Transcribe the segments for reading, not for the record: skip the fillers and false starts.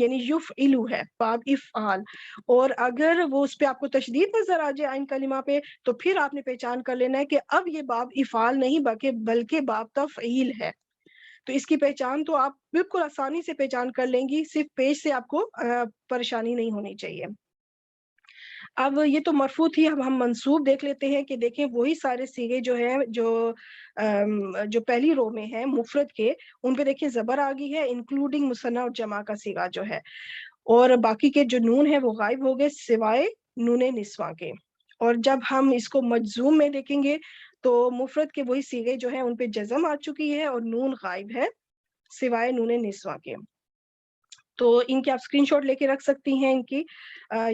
یعنی یفعلو ہے باب افعال، اور اگر وہ اس پہ آپ کو تشدید نظر آ جائے عین کلمہ پہ تو پھر آپ نے پہچان کر لینا ہے کہ اب یہ باب افعال نہیں بلکہ باب تفعیل ہے. تو اس کی پہچان تو آپ بالکل آسانی سے پہچان کر لیں گی، صرف پیش سے آپ کو پریشانی نہیں ہونی چاہیے. اب یہ تو مرفوع تھی، اب ہم منصوب دیکھ لیتے ہیں کہ دیکھیں وہی سارے صیغے جو ہیں جو پہلی رو میں ہیں مفرد کے، ان پہ دیکھیں زبر آ گئی ہے انکلوڈنگ مثنیٰ اور جمع کا صیغہ جو ہے، اور باقی کے جو نون ہے وہ غائب ہو گئے سوائے نون نسواں کے. اور جب ہم اس کو مجزوم میں دیکھیں گے تو مفرد کے وہی صیغے جو ہیں ان پہ جزم آ چکی ہے اور نون غائب ہے سوائے نون نسواں کے. تو ان کے آپ اسکرین شاٹ لے کے رکھ سکتی ہیں، ان کی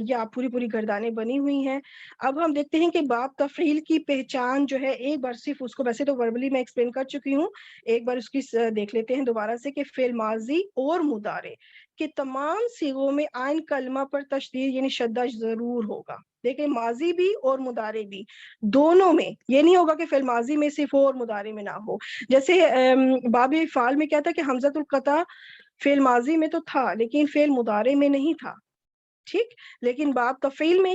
یہ آپ پوری گردانیں بنی ہوئی ہیں. اب ہم دیکھتے ہیں کہ باب تفعیل کی پہچان جو ہے، ایک بار صرف اس کو ویسے تو وربلی میں ایکسپلین کر چکی ہوں، ایک بار اس کی دیکھ لیتے ہیں دوبارہ سے کہ فعل ماضی اور مضارع کہ تمام صیغوں میں عین کلمہ پر تشدید یعنی شدہ ضرور ہوگا. دیکھیں ماضی بھی اور مضارع بھی دونوں میں، یہ نہیں ہوگا کہ فعل ماضی میں صرف ہو اور مضارع میں نہ ہو. جیسے باب فعال میں کیا تھا کہ حمزۃ القطع فعل ماضی میں تو تھا لیکن فعل مضارع میں نہیں تھا، ٹھیک. لیکن باب تفعیل میں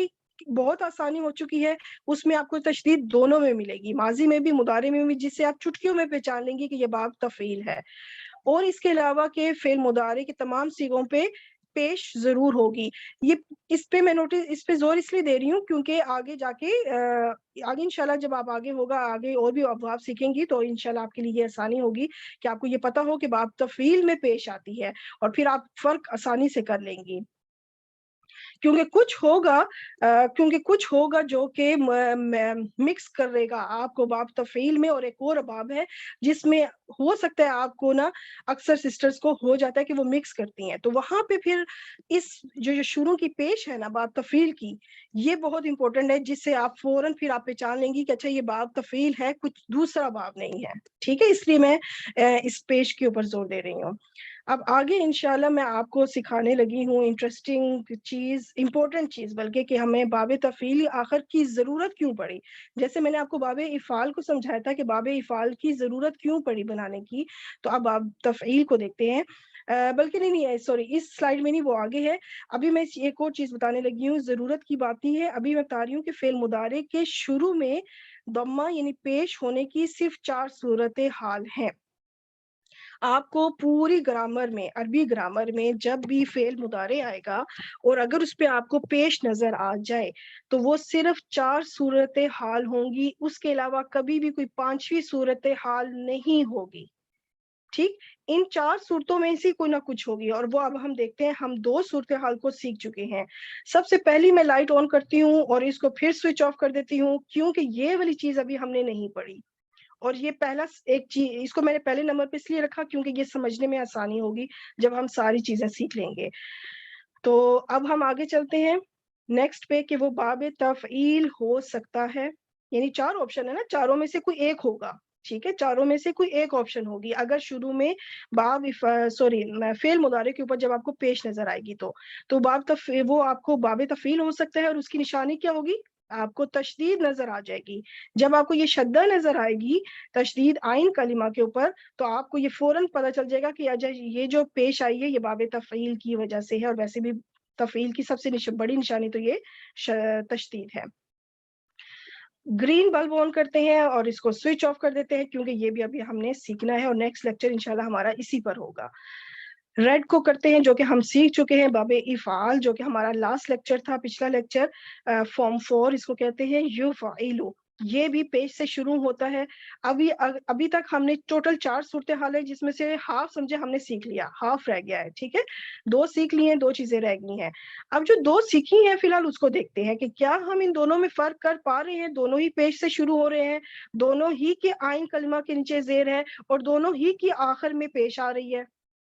بہت آسانی ہو چکی ہے، اس میں آپ کو تشدید دونوں میں ملے گی، ماضی میں بھی مضارع میں بھی، جس سے آپ چٹکیوں میں پہچان لیں گی کہ یہ باب تفعیل ہے. اور اس کے علاوہ کہ فعل مضارع کے تمام صیغوں پہ پیش ضرور ہوگی. یہ اس پہ میں نوٹس اس پہ زور اس لیے دے رہی ہوں کیونکہ آگے جا کے آگے انشاءاللہ جب آپ آگے ہوگا آگے اور بھی ابواب سیکھیں گی تو انشاءاللہ آپ کے لیے یہ آسانی ہوگی کہ آپ کو یہ پتا ہو کہ باب تفعیل میں پیش آتی ہے اور پھر آپ فرق آسانی سے کر لیں گی. کیونکہ کچھ ہوگا جو کہ مکس کرے گا آپ کو باب تفعیل میں، اور ایک اور باب ہے جس میں ہو سکتا ہے آپ کو نا اکثر سسٹرز کو ہو جاتا ہے کہ وہ مکس کرتی ہیں، تو وہاں پہ پھر اس جو شروع کی پیش ہے نا باب تفعیل کی، یہ بہت امپورٹنٹ ہے، جس سے آپ فوراً پھر آپ پہچان لیں گی کہ اچھا یہ باب تفعیل ہے، کچھ دوسرا باب نہیں ہے. ٹھیک ہے، اس لیے میں اس پیش کے اوپر زور دے رہی ہوں. اب آگے انشاءاللہ میں آپ کو سکھانے لگی ہوں انٹرسٹنگ چیز، امپورٹنٹ چیز بلکہ، کہ ہمیں باب تفعیل آخر کی ضرورت کیوں پڑی. جیسے میں نے آپ کو باب افعال کو سمجھایا تھا کہ باب افعال کی ضرورت کیوں پڑی بنانے کی، تو اب باب تفعیل کو دیکھتے ہیں. بلکہ نہیں سوری، اس سلائیڈ میں نہیں، وہ آگے ہے. ابھی میں ایک اور چیز بتانے لگی ہوں، ضرورت کی بات نہیں ہے، ابھی میں بتا رہی ہوں کہ فعل مضارع کے شروع میں ضمہ یعنی پیش ہونے کی صرف 4 صورت حال ہیں. آپ کو پوری گرامر میں، عربی گرامر میں جب بھی فعل مضارع آئے گا اور اگر اس پہ آپ کو پیش نظر آ جائے تو وہ صرف 4 صورت حال ہوں گی، اس کے علاوہ کبھی بھی کوئی 5ویں صورت حال نہیں ہوگی. ٹھیک، ان 4 صورتوں میں سے کوئی نہ کچھ ہوگی، اور وہ اب ہم دیکھتے ہیں. ہم 2 صورتحال کو سیکھ چکے ہیں. سب سے پہلی میں لائٹ آن کرتی ہوں اور اس کو پھر سوئچ آف کر دیتی ہوں کیونکہ یہ والی چیز ابھی ہم نے نہیں پڑھی، اور یہ پہلا ایک چیز، اس کو میں نے پہلے نمبر پہ اس لیے رکھا کیونکہ یہ سمجھنے میں آسانی ہوگی جب ہم ساری چیزیں سیکھ لیں گے. تو اب ہم آگے چلتے ہیں نیکسٹ پہ کہ وہ باب تفعیل ہو سکتا ہے، یعنی 4 آپشن ہے نا، چاروں میں سے کوئی ایک ہوگا. ٹھیک ہے، چاروں میں سے کوئی ایک آپشن ہوگی اگر شروع میں فعل مضارع کے اوپر جب آپ کو پیش نظر آئے گی تو وہ آپ کو باب تفعیل ہو سکتا ہے، اور اس کی نشانی کیا ہوگی؟ آپ کو تشدید نظر آ جائے گی. جب آپ کو یہ شدہ نظر آئے گی تشدید عین کلمہ کے اوپر تو آپ کو یہ فوراً پتہ چل جائے گا کہ یہ جو پیش آئی ہے یہ باب تفعیل کی وجہ سے ہے، اور ویسے بھی تفعیل کی سب سے بڑی نشانی تو یہ تشدید ہے. گرین بلب آن کرتے ہیں اور اس کو سوئچ آف کر دیتے ہیں کیونکہ یہ بھی ابھی ہم نے سیکھنا ہے اور نیکسٹ لیکچر انشاءاللہ ہمارا اسی پر ہوگا. ریڈ کو کرتے ہیں جو کہ ہم سیکھ چکے ہیں باب افعال، جو کہ ہمارا لاسٹ لیکچر تھا، پچھلا لیکچر فارم 4، اس کو کہتے ہیں یفعلو. یہ بھی پیش سے شروع ہوتا ہے. ابھی تک ہم نے ٹوٹل 4 صورتحال ہے جس میں سے ہاف سمجھے ہم نے سیکھ لیا، ہاف رہ گیا ہے. ٹھیک ہے، 2 سیکھ لی ہیں، 2 چیزیں رہ گئی ہیں. اب جو 2 سیکھی ہیں فی الحال اس کو دیکھتے ہیں کہ کیا ہم ان دونوں میں فرق کر پا رہے ہیں. دونوں ہی پیش سے شروع ہو رہے ہیں، دونوں ہی کے عین کلمہ کے نیچے زیر ہے، اور دونوں ہی کی آخر میں پیش آ رہی ہے.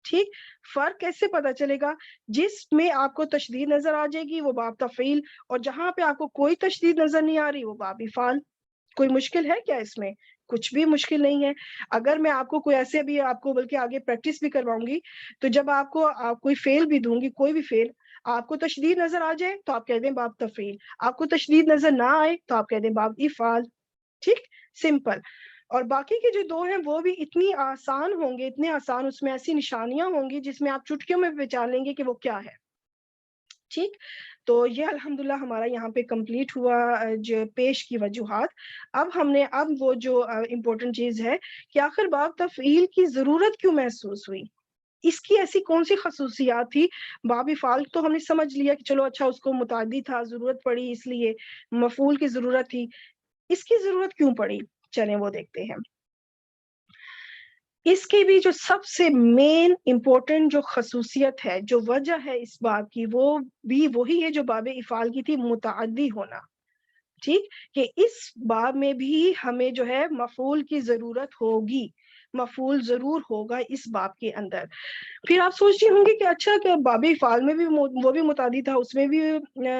ٹھیک، فرق کیسے پتا چلے گا؟ جس میں آپ کو تشدید نظر آ جائے گی وہ باب تفعیل، اور جہاں پہ آپ کو کوئی تشدید نظر نہیں آ رہی وہ باب افعال. کوئی مشکل ہے کیا اس میں؟ کچھ بھی مشکل نہیں ہے. اگر میں آپ کو کوئی ایسے بھی آپ کو بلکہ آگے پریکٹس بھی کرواؤں گی تو جب آپ کو کوئی فعل بھی دوں گی، کوئی بھی فعل آپ کو تشدید نظر آ جائے تو آپ کہہ دیں باب تفعیل، آپ کو تشدید نظر نہ آئے تو آپ کہہ دیں باب افعال. ٹھیک، سمپل. اور باقی کے جو 2 ہیں وہ بھی اتنی آسان ہوں گے، اتنے آسان، اس میں ایسی نشانیاں ہوں گی جس میں آپ چٹکیوں میں پہچان لیں گے کہ وہ کیا ہے. ٹھیک، تو یہ الحمدللہ ہمارا یہاں پہ کمپلیٹ ہوا جو پیش کی وجوہات. اب وہ جو امپورٹنٹ چیز ہے کہ آخر باب تفعیل کی ضرورت کیوں محسوس ہوئی، اس کی ایسی کون سی خصوصیات تھی. باب افعال تو ہم نے سمجھ لیا کہ چلو اچھا اس کو متعدی تھا، ضرورت پڑی اس لیے مفعول کی ضرورت تھی. اس کی ضرورت کیوں پڑی، چلیں وہ دیکھتے ہیں. اس کی بھی جو سب سے مین امپورٹنٹ جو خصوصیت ہے، جو وجہ ہے اس باب کی، وہ بھی وہی ہے جو باب افعال کی تھی، متعدی ہونا. ٹھیک، کہ اس باب میں بھی ہمیں جو ہے مفعول کی ضرورت ہوگی، مفعول ضرور ہوگا اس باب کے اندر. پھر آپ سوچتی ہوں گے کہ اچھا کہ باب افعال میں بھی وہ بھی متعدی تھا، اس میں بھی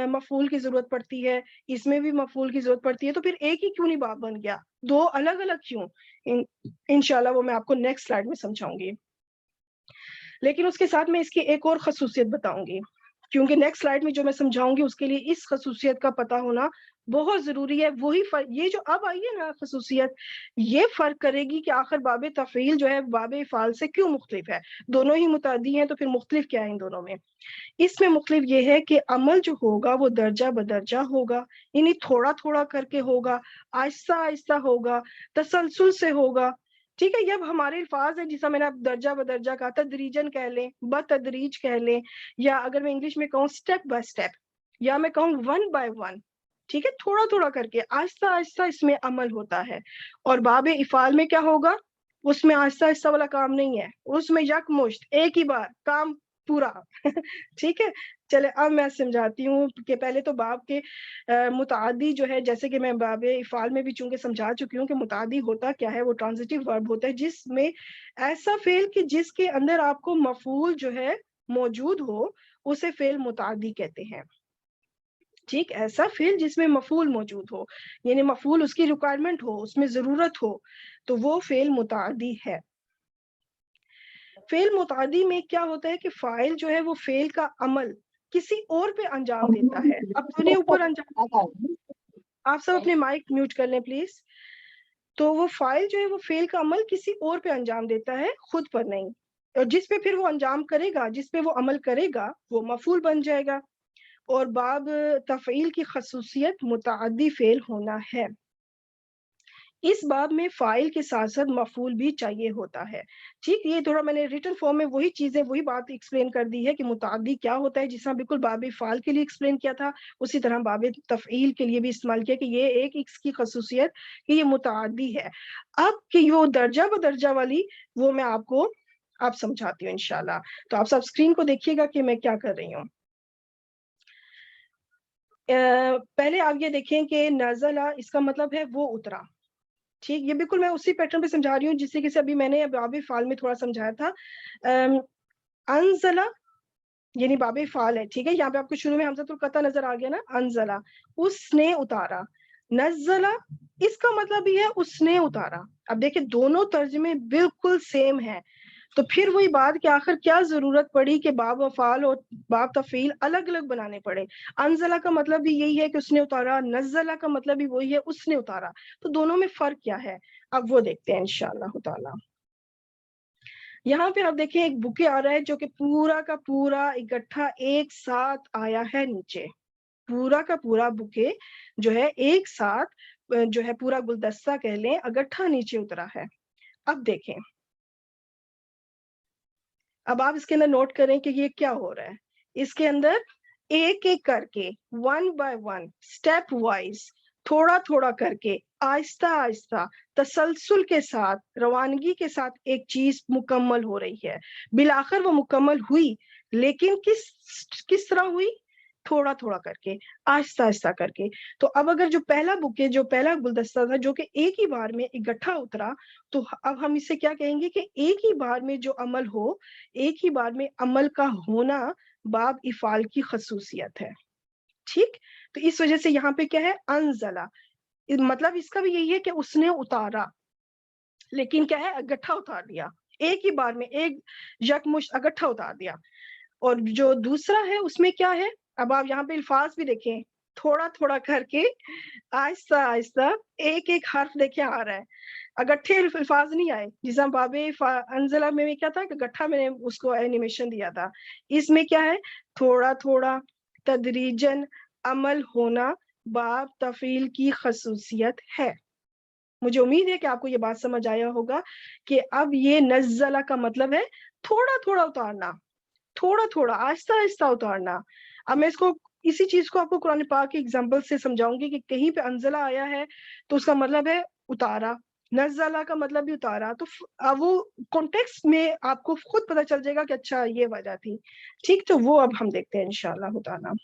مفعول کی ضرورت پڑتی ہے، اس میں بھی مفعول کی ضرورت پڑتی ہے، تو پھر ایک ہی کیوں نہیں باب بن گیا، 2 الگ الگ کیوں؟ انشاءاللہ وہ میں آپ کو نیکسٹ سلائیڈ میں سمجھاؤں گی. لیکن اس کے ساتھ میں اس کی ایک اور خصوصیت بتاؤں گی، کیونکہ نیکسٹ سلائیڈ میں جو میں سمجھاؤں گی اس کے لیے اس خصوصیت کا پتہ ہونا بہت ضروری ہے. وہی فرق، یہ جو اب آئی ہے نا خصوصیت، یہ فرق کرے گی کہ آخر باب تفعیل جو ہے باب افعال سے کیوں مختلف ہے. دونوں ہی متعدی ہیں تو پھر مختلف کیا ہے ان دونوں میں؟ اس میں مختلف یہ ہے کہ عمل جو ہوگا وہ درجہ بدرجہ ہوگا، یعنی تھوڑا تھوڑا کر کے ہوگا، آہستہ آہستہ ہوگا، تسلسل سے ہوگا. ٹھیک ہے، یہ اب ہمارے الفاظ ہیں جیسا میں نے اب درجہ بدرجہ کہا، تدریجن کہہ لیں، بتدریج کہہ لیں، یا اگر میں انگلش میں کہوں اسٹیپ بائی اسٹیپ، یا میں کہوں ون بائی ون. ٹھیک ہے، تھوڑا تھوڑا کر کے آہستہ آہستہ اس میں عمل ہوتا ہے. اور باب افعال میں کیا ہوگا، اس میں آہستہ آہستہ والا کام نہیں ہے، اس میں یکمشت ایک ہی بار کام پورا. ٹھیک ہے، چلے اب میں سمجھاتی ہوں کہ پہلے تو باب کے متعدی جو ہے، جیسے کہ میں باب افعال میں بھی چونکہ سمجھا چکی ہوں کہ متعدی ہوتا کیا ہے. وہ ٹرانزٹیو ورب ہوتا ہے جس میں ایسا فعل کہ جس کے اندر آپ کو مفعول جو ہے موجود ہو، اسے فعل متعدی کہتے ہیں. ٹھیک، ایسا فعل جس میں مفعول موجود ہو، یعنی مفعول اس کی ریکوائرمنٹ ہو، اس میں ضرورت ہو، تو وہ فعل متعدی ہے. فعل متعدی میں کیا ہوتا ہے کہ فاعل جو ہے وہ فعل کا عمل کسی اور پہ انجام دیتا ہے، اپنے اوپر انجام. آپ سب اپنے مائک میوٹ کر لیں پلیز. تو وہ فاعل جو ہے وہ فعل کا عمل کسی اور پہ انجام دیتا ہے، خود پر نہیں. اور جس پہ پھر وہ انجام کرے گا، جس پہ وہ عمل کرے گا، وہ مفعول بن جائے گا. اور باب تفعیل کی خصوصیت متعدی فعل ہونا ہے. اس باب میں فاعل کے ساتھ ساتھ مفعول بھی چاہیے ہوتا ہے. ٹھیک، یہ تھوڑا میں نے ریٹن فارم میں وہی چیزیں، وہی بات ایکسپلین کر دی ہے کہ متعدی کیا ہوتا ہے، جس طرح بالکل باب فعال کے لیے ایکسپلین کیا تھا، اسی طرح باب تفعیل کے لیے بھی استعمال کیا کہ یہ ایک اس کی خصوصیت کہ یہ متعدی ہے. اب کہ یہ درجہ بدرجہ والی، وہ میں آپ کو آپ سمجھاتی ہوں انشاءاللہ. تو آپ سب اسکرین کو دیکھیے گا کہ میں کیا کر رہی ہوں. پہلے آپ یہ دیکھیں کہ نزلہ، اس کا مطلب ہے وہ اترا. ٹھیک، یہ بالکل میں اسی پیٹرن پہ سمجھا رہی ہوں جس سے ابھی میں نے باب فعال میں تھوڑا سمجھایا تھا. انزلہ یعنی باب فعال ہے. ٹھیک ہے، یہاں پہ آپ کو شروع میں حمزۃ القطع نظر آ گیا نا، انزلہ اس نے اتارا. نزلہ اس کا مطلب بھی ہے اس نے اتارا. اب دیکھیں دونوں ترجمے بالکل سیم ہیں، تو پھر وہی بات کہ آخر کیا ضرورت پڑی کہ باب افعال اور باب تفعیل الگ الگ بنانے پڑے. انزلہ کا مطلب بھی یہی ہے کہ اس نے اتارا، نزلہ کا مطلب بھی وہی ہے اس نے اتارا. تو دونوں میں فرق کیا ہے، اب وہ دیکھتے ہیں انشاءاللہ تعالی. یہاں پہ آپ دیکھیں ایک بکے آ رہا ہے جو کہ پورا کا پورا اکٹھا ایک ساتھ آیا ہے نیچے. پورا کا پورا بکے جو ہے ایک ساتھ جو ہے پورا گلدستہ کہہ لیں، اکٹھا نیچے اترا ہے. اب دیکھیں، اب آپ اس کے اندر نوٹ کریں کہ یہ کیا ہو رہا ہے. اس کے اندر ایک ایک کر کے، one by one, step wise, تھوڑا تھوڑا کر کے، آہستہ آہستہ، تسلسل کے ساتھ، روانگی کے ساتھ ایک چیز مکمل ہو رہی ہے. بالآخر وہ مکمل ہوئی، لیکن کس طرح ہوئی؟ تھوڑا تھوڑا کر کے، آہستہ آہستہ کر کے. تو اب اگر جو پہلا بکے، جو پہلا گلدستہ تھا جو کہ ایک ہی بار میں اکٹھا اترا، تو اب ہم اسے کیا کہیں گے کہ ایک ہی بار میں جو عمل ہو، ایک ہی بار میں عمل کا ہونا باب افعال کی خصوصیت ہے. ٹھیک، تو اس وجہ سے یہاں پہ کیا ہے، انزلہ، مطلب اس کا بھی یہی ہے کہ اس نے اتارا، لیکن کیا ہے، اکٹھا اتار دیا، ایک ہی بار میں ایک یکمشت اکٹھا اتار دیا. اور جو دوسرا ہے اس میں کیا ہے، اب آپ یہاں پہ الفاظ بھی دیکھیں، تھوڑا تھوڑا کر کے، آہستہ آہستہ، ایک ایک حرف دیکھیں آ رہا ہے. اگٹھے الفاظ نہیں آئے. جیسا باب انزلہ میں کیا تھا کہ گٹھا میں نے اس کو اینیمیشن دیا تھا. اس میں کیا ہے؟ تھوڑا تھوڑا، تدریجن، عمل ہونا باب تفعیل کی خصوصیت ہے. مجھے امید ہے کہ آپ کو یہ بات سمجھ آیا ہوگا کہ اب یہ نزلہ کا مطلب ہے تھوڑا تھوڑا اتارنا، تھوڑا تھوڑا، آہستہ آہستہ اتارنا. اب میں اس کو اسی چیز کو آپ کو قرآن پاک کی ایگزامپل سے سمجھاؤں گی کہ کہیں پہ انزلہ آیا ہے تو اس کا مطلب ہے اتارا، نزلہ کا مطلب بھی اتارا. تو وہ کانٹیکسٹ میں آپ کو خود پتہ چل جائے گا کہ اچھا یہ وجہ تھی. ٹھیک، تو وہ اب ہم دیکھتے ہیں انشاءاللہ تعالی.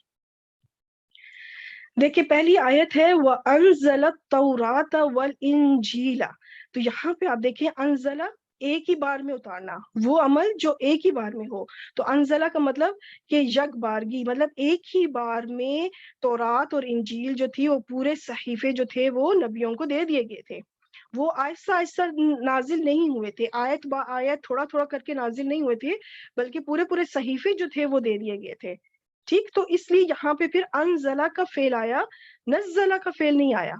دیکھیے پہلی آیت ہے وَأَنزَلَ التَّوْرَاةَ وَالْإِنجِيلَ. تو یہاں پہ آپ دیکھیں انزلہ ایک ہی بار میں اتارنا، وہ عمل جو ایک ہی بار میں ہو. تو انزلہ کا مطلب کہ یک بارگی، مطلب ایک ہی بار میں تورات اور انجیل جو تھی وہ پورے صحیفے جو تھے وہ نبیوں کو دے دیے گئے تھے. وہ آہستہ آہستہ نازل نہیں ہوئے تھے، آیت با آیت تھوڑا تھوڑا کر کے نازل نہیں ہوئے تھے، بلکہ پورے پورے صحیفے جو تھے وہ دے دیے گئے تھے. ٹھیک، تو اس لیے یہاں پہ پھر انزلہ کا فعل آیا، نزلہ کا فعل نہیں آیا.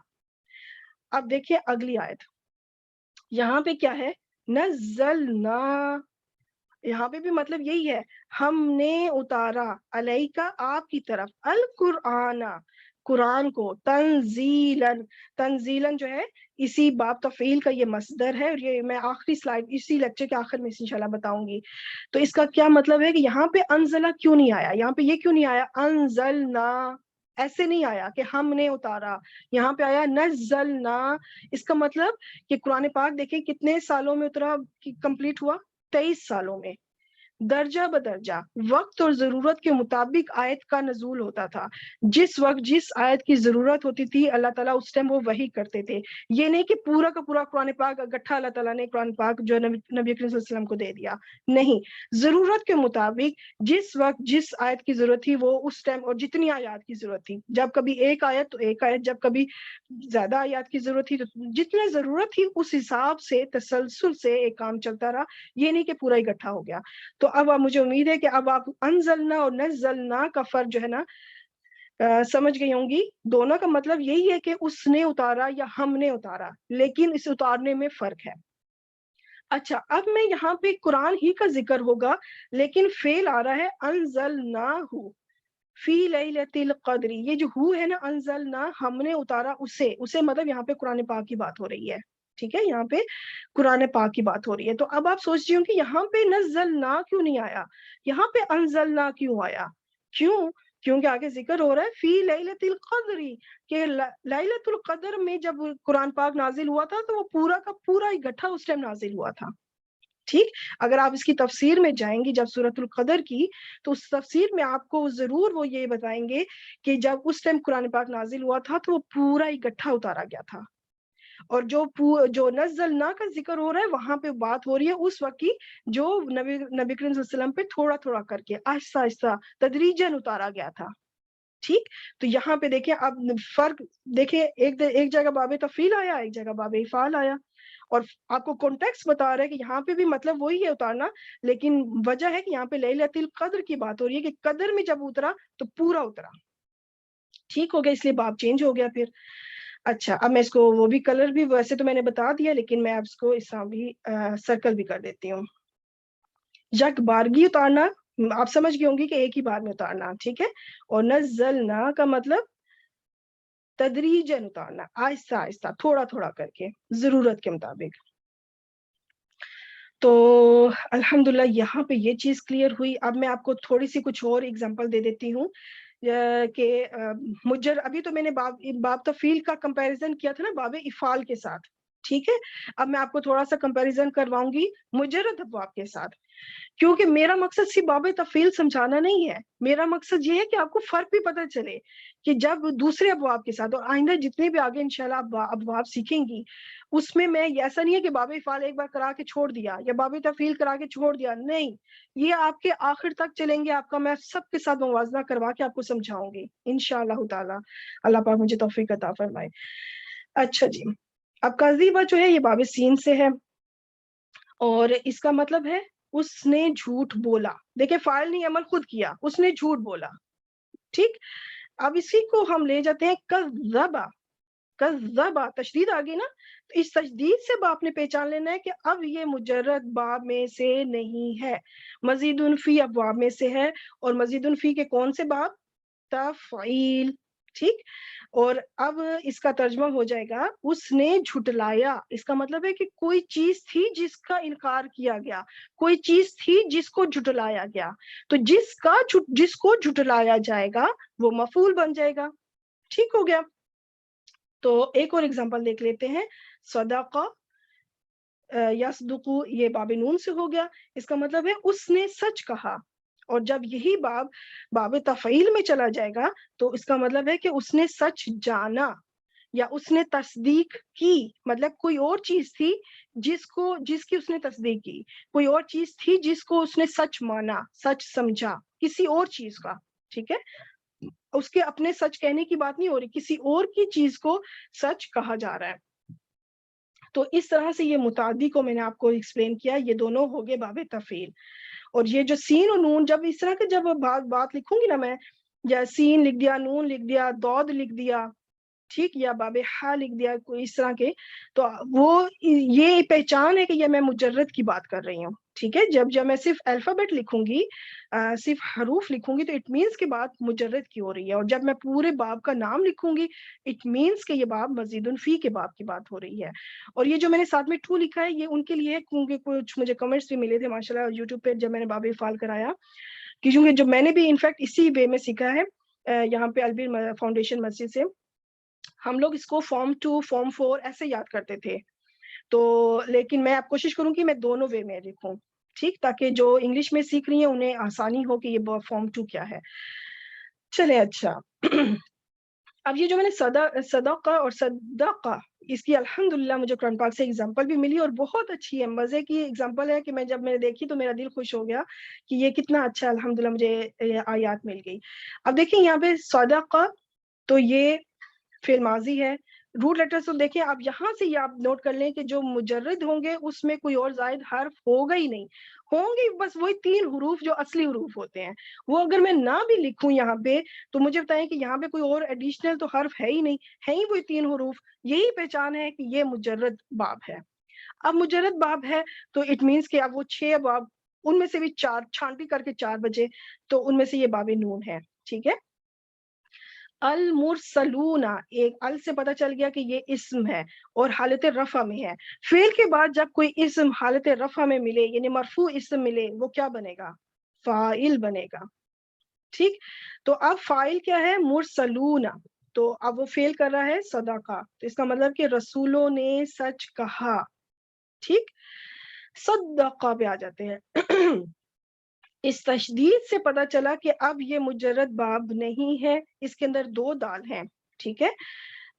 اب دیکھیے اگلی آیت، یہاں پہ کیا ہے؟ نزلنا. یہاں پہ بھی مطلب یہی ہے، ہم نے اتارا علیکا آپ کی طرف، القرآن قرآن کو، تنزیلاً. تنزیلاً جو ہے اسی باب تفعیل کا یہ مصدر ہے، اور یہ میں آخری سلائیڈ اسی لیکچر کے آخر میں انشاءاللہ بتاؤں گی. تو اس کا کیا مطلب ہے کہ یہاں پہ انزلہ کیوں نہیں آیا، یہاں پہ یہ کیوں نہیں آیا انزلنا، ایسے نہیں آیا کہ ہم نے اتارا، یہاں پہ آیا نزلنا. اس کا مطلب کہ قرآن پاک دیکھیں کتنے سالوں میں اترا، کمپلیٹ ہوا 23 سالوں میں. درجہ بدرجہ وقت اور ضرورت کے مطابق آیت کا نزول ہوتا تھا. جس وقت جس آیت کی ضرورت ہوتی تھی اللہ تعالیٰ اس ٹائم وہ وحی کرتے تھے. یہ نہیں کہ پورا کا پورا قرآن پاک گٹھا اللہ تعالیٰ نے قرآن پاک جو نبی کریم صلی اللہ علیہ وسلم کو دے دیا، نہیں. ضرورت کے مطابق جس وقت جس آیت کی ضرورت تھی وہ اس ٹائم، اور جتنی آیات کی ضرورت تھی، جب کبھی ایک آیت تو ایک آیت، جب کبھی زیادہ آیات کی ضرورت تھی تو جتنی ضرورت تھی اس حساب سے تسلسل سے ایک کام چلتا رہا. یہ نہیں کہ پورا اکٹھا ہو گیا. تو اب مجھے امید ہے کہ اب آپ انزلنا اور نزلنا کا فرق جو ہے نا سمجھ گئی ہوں گی. دونوں کا مطلب یہی ہے کہ اس نے اتارا یا ہم نے اتارا، لیکن اس اتارنے میں فرق ہے. اچھا، اب میں یہاں پہ قرآن ہی کا ذکر ہوگا لیکن فعل آ رہا ہے انزلناہ فی لیلۃ القدر. یہ جو ہو ہے نا انزلنا، ہم نے اتارا اسے مطلب یہاں پہ قرآن پاک کی بات ہو رہی ہے. ٹھیک ہے، یہاں پہ قرآن پاک کی بات ہو رہی ہے. تو اب آپ سوچ رہی ہوں کہ یہاں پہ نزلنا کیوں نہیں آیا، یہاں پہ انزلنا کیوں آیا؟ کیونکہ آگے ذکر ہو رہا ہے فی لیلۃ القدر، کہ لیلۃ القدر میں جب قرآن پاک نازل ہوا تھا تو وہ پورا کا پورا اکٹھا اس ٹائم نازل ہوا تھا. ٹھیک، اگر آپ اس کی تفسیر میں جائیں گی جب سورۃ القدر کی، تو اس تفسیر میں آپ کو ضرور وہ یہ بتائیں گے کہ جب اس ٹائم قرآن پاک نازل ہوا تھا تو وہ پورا اکٹھا اتارا گیا تھا. اور جو نزلنا کا ذکر ہو رہا ہے وہاں پہ بات ہو رہی ہے اس وقت کی جو نبی کریم صلی اللہ علیہ وسلم پہ تھوڑا تھوڑا کر کے آہستہ آہستہ تدریجاً اتارا گیا تھا. ٹھیک، تو یہاں پہ دیکھیں اب فرق دیکھیں، ایک جگہ باب تفعیل آیا، ایک جگہ باب افعال آیا، اور آپ کو کانٹیکسٹ بتا رہا ہے کہ یہاں پہ بھی مطلب وہی ہے اتارنا، لیکن وجہ ہے کہ یہاں پہ لیلۃ القدر کی بات ہو رہی ہے کہ قدر میں جب اترا تو پورا اترا. ٹھیک ہو گیا، اس لیے باب چینج ہو گیا پھر. اچھا، اب میں اس کو وہ بھی کلر بھی ویسے تو میں نے بتا دیا، لیکن میں اب اس کو اس طرح بھی سرکل بھی کر دیتی ہوں. یک بارگی اتارنا آپ سمجھ گئی ہوں گی کہ ایک ہی بار میں اتارنا. ٹھیک ہے، اور نزلنا کا مطلب تدریجاً اتارنا، آہستہ آہستہ تھوڑا تھوڑا کر کے ضرورت کے مطابق. تو الحمدللہ یہاں پہ یہ چیز کلیئر ہوئی. اب میں آپ کو تھوڑی سی کچھ اور اگزامپل دے دیتی ہوں کہ ابھی تو میں نے باب تفعیل کا کمپیریزن کیا تھا نا باب افعال کے ساتھ. ٹھیک ہے، اب میں آپ کو تھوڑا سا کمپیریزن کرواؤں گی مجرد ابواب کے ساتھ، کیونکہ میرا مقصد صرف باب تفعیل سمجھانا نہیں ہے. میرا مقصد یہ ہے کہ آپ کو فرق بھی پتہ چلے کہ جب دوسرے ابواب کے ساتھ، اور آئندہ جتنے بھی آگے انشاءاللہ ابواب سیکھیں گی اس میں ایسا نہیں ہے کہ باب افعال ایک بار کرا کے چھوڑ دیا یا باب تفعیل کرا کے چھوڑ دیا، نہیں، یہ آپ کے آخر تک چلیں گے. آپ کا میں سب کے ساتھ موازنہ کروا کے آپ کو سمجھاؤں گی انشاءاللہ تعالی. اللہ پاک مجھے توفیق عطا فرمائے. اچھا جی، اب قذیبہ جو ہے یہ باب سین سے ہے، اور اس کا مطلب ہے اس نے جھوٹ بولا. دیکھیں فاعل نے عمل خود کیا، اس نے جھوٹ بولا. ٹھیک، اب اسی کو ہم لے جاتے ہیں کذبا. کذبا تشدید آ گئی نا، تو اس تشدید سے آپ نے پہچان لینا ہے کہ اب یہ مجرد باب میں سے نہیں ہے، مزید فی ابواب میں سے ہے، اور مزید فی کے کون سے باب؟ تفعیل، ٹھیک۔ اور اب اس کا ترجمہ ہو جائے گا اس نے جھٹلایا، اس کا مطلب ہے کہ کوئی چیز تھی جس کا انکار کیا گیا، کوئی چیز تھی جس کو جھٹلایا گیا، تو جس کو جھٹلایا جائے گا وہ مفعول بن جائے گا، ٹھیک ہو گیا۔ تو ایک اور ایگزامپل دیکھ لیتے ہیں، صدقہ یصدق، یہ باب نون سے ہو گیا، اس کا مطلب ہے اس نے سچ کہا، اور جب یہی باب تفعیل میں چلا جائے گا تو اس کا مطلب ہے کہ اس نے سچ جانا، یا اس نے تصدیق کی، مطلب کوئی اور چیز تھی جس کی اس نے تصدیق کی، کوئی اور چیز تھی جس کو اس نے سچ مانا، سچ سمجھا، کسی اور چیز کا، ٹھیک ہے، اس کے اپنے سچ کہنے کی بات نہیں ہو رہی، کسی اور کی چیز کو سچ کہا جا رہا ہے۔ تو اس طرح سے یہ متعدی کو میں نے آپ کو ایکسپلین کیا، یہ دونوں ہو گئے باب تفعیل۔ اور یہ جو سین اور نون، جب اس طرح کے جب بات لکھوں گی نا میں، یا سین لکھ دیا، نون لکھ دیا، دود لکھ دیا، ٹھیک، یا باب ہا لکھ دیا، کوئی اس طرح کے، تو وہ یہ پہچان ہے کہ یہ میں مجرد کی بات کر رہی ہوں، ٹھیک ہے۔ جب میں صرف الفابیٹ لکھوں گی، صرف حروف لکھوں گی، تو اٹ مینس کہ بات مجرد کی ہو رہی ہے، اور جب میں پورے باب کا نام لکھوں گی اٹ مینس کہ یہ باب مزید فی کے باب کی بات ہو رہی ہے۔ اور یہ جو میں نے ساتھ میں ٹو لکھا ہے یہ ان کے لیے، کیونکہ کچھ مجھے کمنٹس بھی ملے تھے ماشاءاللہ یوٹیوب پہ جب میں نے باب افعال کرایا، کیونکہ جب میں نے بھی انفیکٹ اسی وے میں سیکھا ہے یہاں پہ البیر فاؤنڈیشن مسجد سے، ہم لوگ اس کو فارم 2 فارم 4 ایسے یاد کرتے تھے، تو لیکن میں اب کوشش کروں کہ میں دونوں وے میں لکھوں، ٹھیک، تاکہ جو انگلش میں سیکھ رہی ہیں انہیں آسانی ہو کہ یہ فارم 2 کیا ہے۔ چلے اچھا اب یہ جو میں نے صدقہ اور صدقہ، اس کی الحمدللہ مجھے قرآن پاک سے ایگزامپل بھی ملی، اور بہت اچھی ہے، مزے کی ایگزامپل ہے، کہ جب میں نے دیکھی تو میرا دل خوش ہو گیا کہ یہ کتنا اچھا، الحمدللہ مجھے آیات مل گئی۔ اب دیکھیں یہاں پہ صدقہ، تو یہ فعل ماضی ہے، روٹ لیٹر تو دیکھیں آپ یہاں سے یہ آپ نوٹ کر لیں کہ جو مجرد ہوں گے اس میں کوئی اور زائد حرف ہوگا ہی نہیں، ہوں گے بس وہی 3 حروف جو اصلی حروف ہوتے ہیں، وہ اگر میں نہ بھی لکھوں یہاں پہ تو مجھے بتائیں کہ یہاں پہ کوئی اور ایڈیشنل تو حرف ہے ہی نہیں، ہے ہی وہی 3 حروف، یہی پہچان ہے کہ یہ مجرد باب ہے۔ اب مجرد باب ہے تو اٹ مینس کہ اب وہ 6 باب، ان میں سے بھی 4 چھانٹی کر کے 4 بجے، تو ان میں سے یہ باب نون ہے، ٹھیک ہے۔ المرسلون، ایک ال سے پتہ چل گیا کہ یہ اسم ہے اور حالت رفع میں ہے۔ فعل کے بعد جب کوئی اسم حالت رفع میں ملے، یعنی مرفوع اسم ملے، وہ کیا بنے گا؟ فاعل بنے گا، ٹھیک۔ تو اب فاعل کیا ہے؟ مرسلون، تو اب وہ فعل کر رہا ہے صدقہ، تو اس کا مطلب کہ رسولوں نے سچ کہا، ٹھیک۔ صدقہ پہ آ جاتے ہیں اس تشدید سے پتہ چلا کہ اب یہ مجرد باب نہیں ہے، اس کے اندر 2 دال ہیں، ٹھیک ہے۔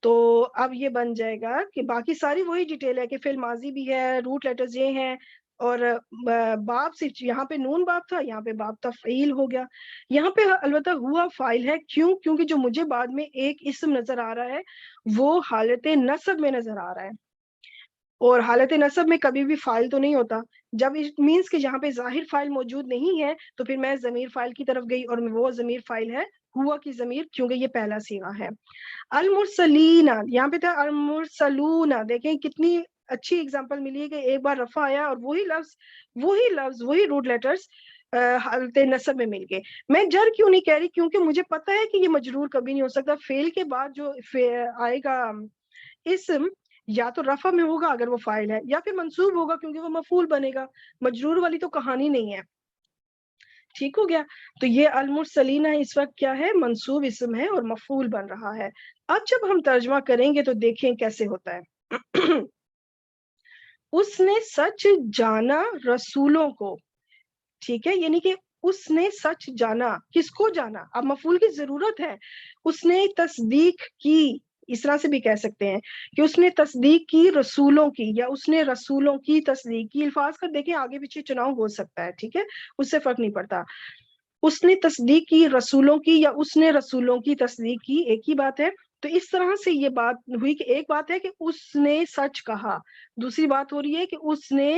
تو اب یہ بن جائے گا کہ باقی ساری وہی ڈیٹیل ہے کہ فعل ماضی بھی ہے، روٹ لیٹرز یہ ہیں، اور باب صرف یہاں پہ نون باب تھا، یہاں پہ باب تفعیل ہو گیا، یہاں پہ البتہ ہوا فاعل ہے، کیونکہ جو مجھے بعد میں ایک اسم نظر آ رہا ہے وہ حالت نصب میں نظر آ رہا ہے، اور حالت نصب میں کبھی بھی فاعل تو نہیں ہوتا، جب اٹ مینس کہ یہاں پہ ظاہر فاعل موجود نہیں ہے تو پھر میں ضمیر فاعل کی طرف گئی، اور وہ ضمیر فاعل ہے ہوا کی ضمیر، کیونکہ یہ پہلا صیغہ ہے۔ المرسلین، یہاں پہ تھا المرسلون، دیکھیں کتنی اچھی اگزامپل ملی ہے کہ ایک بار رفع آیا اور وہی روٹ لیٹرز حالت نصب میں مل گئے۔ میں جر کیوں نہیں کہہ رہی؟ کیونکہ مجھے پتا ہے کہ یہ مجرور کبھی نہیں ہو سکتا، فعل کے بعد جو آئے گا اسم یا تو رفع میں ہوگا اگر وہ فاعل ہے، یا پھر منصوب ہوگا کیونکہ وہ مفعول بنے گا، مجرور والی تو کہانی نہیں ہے، ٹھیک ہو گیا۔ تو یہ المرسلین اس وقت کیا ہے؟ منصوب اسم ہے اور مفعول بن رہا ہے۔ اب جب ہم ترجمہ کریں گے تو دیکھیں کیسے ہوتا ہے اس نے سچ جانا رسولوں کو، ٹھیک ہے، یعنی کہ اس نے سچ جانا، کس کو جانا؟ اب مفعول کی ضرورت ہے، اس نے تصدیق کی، اس طرح سے بھی کہہ سکتے ہیں کہ اس نے تصدیق کی رسولوں کی، یا اس نے رسولوں کی تصدیق کی، الفاظ کا دیکھیں آگے پیچھے چناؤ ہو سکتا ہے، ٹھیک ہے، اس سے فرق نہیں پڑتا، اس نے تصدیق کی رسولوں کی یا اس نے رسولوں کی تصدیق کی، ایک ہی بات ہے۔ تو اس طرح سے یہ بات ہوئی کہ ایک بات ہے کہ اس نے سچ کہا، دوسری بات ہو رہی ہے کہ اس نے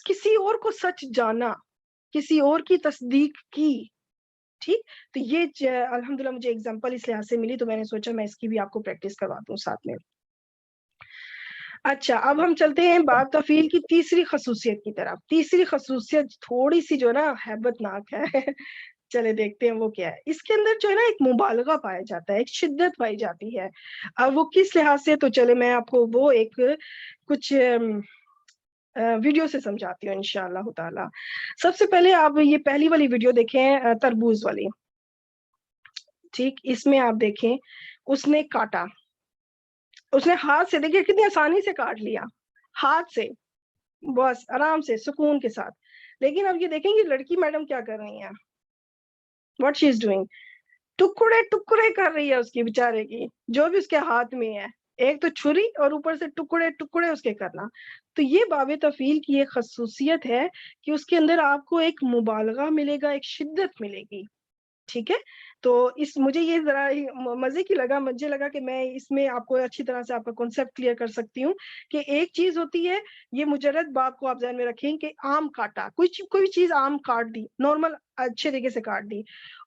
کسی اور کو سچ جانا، کسی اور کی تصدیق کی، ٹھیک۔ تو یہ الحمدللہ مجھے اگزامپل اس لحاظ سے ملی تو میں نے سوچا میں اس کی بھی آپ کو پریکٹس کروا دوں ساتھ میں۔ اچھا اب ہم چلتے ہیں باب تفعیل کی تیسری خصوصیت کی طرف. تیسری خصوصیت تھوڑی سی جو نا ہیبت ناک ہے. چلے دیکھتے ہیں وہ کیا ہے. اس کے اندر جو ہے نا ایک مبالغہ پایا جاتا ہے, ایک شدت پائی جاتی ہے. اب وہ کس لحاظ سے, تو چلے میں آپ کو وہ ایک کچھ ویڈیو سے سمجھاتی ہوں انشاءاللہ تعالی. سب سے پہلے آپ یہ پہلی والی ویڈیو دیکھیں, تربوز والی. ٹھیک, اس میں آپ دیکھیں اس نے کاٹا, اس نے ہاتھ سے, دیکھیے کتنی آسانی سے کاٹ لیا, ہاتھ سے, بس آرام سے سکون کے ساتھ. لیکن اب یہ دیکھیں گے لڑکی میڈم کیا کر رہی ہیں, واٹ شی از ڈوئنگ, ٹکڑے ٹکڑے کر رہی ہے اس کی بیچارے کی, جو بھی اس کے ہاتھ میں ہے. ایک تو چھری اور اوپر سے ٹکڑے ٹکڑے اس کے کرنا. تو یہ باب تفعیل کی ایک خصوصیت ہے کہ اس کے اندر آپ کو ایک مبالغہ ملے گا, ایک شدت ملے گی. ٹھیک ہے, تو اس مجھے یہ ذرا مزے کی لگا, مجھے لگا کہ میں اس میں آپ کو اچھی طرح سے آپ کا کنسیپٹ کلیئر کر سکتی ہوں کہ ایک چیز ہوتی ہے, یہ مجرد باب کو آپ ذہن میں رکھیں کہ آم کاٹا, کوئی چیز آم کاٹ دی, نارمل اچھے طریقے سے کاٹ دی.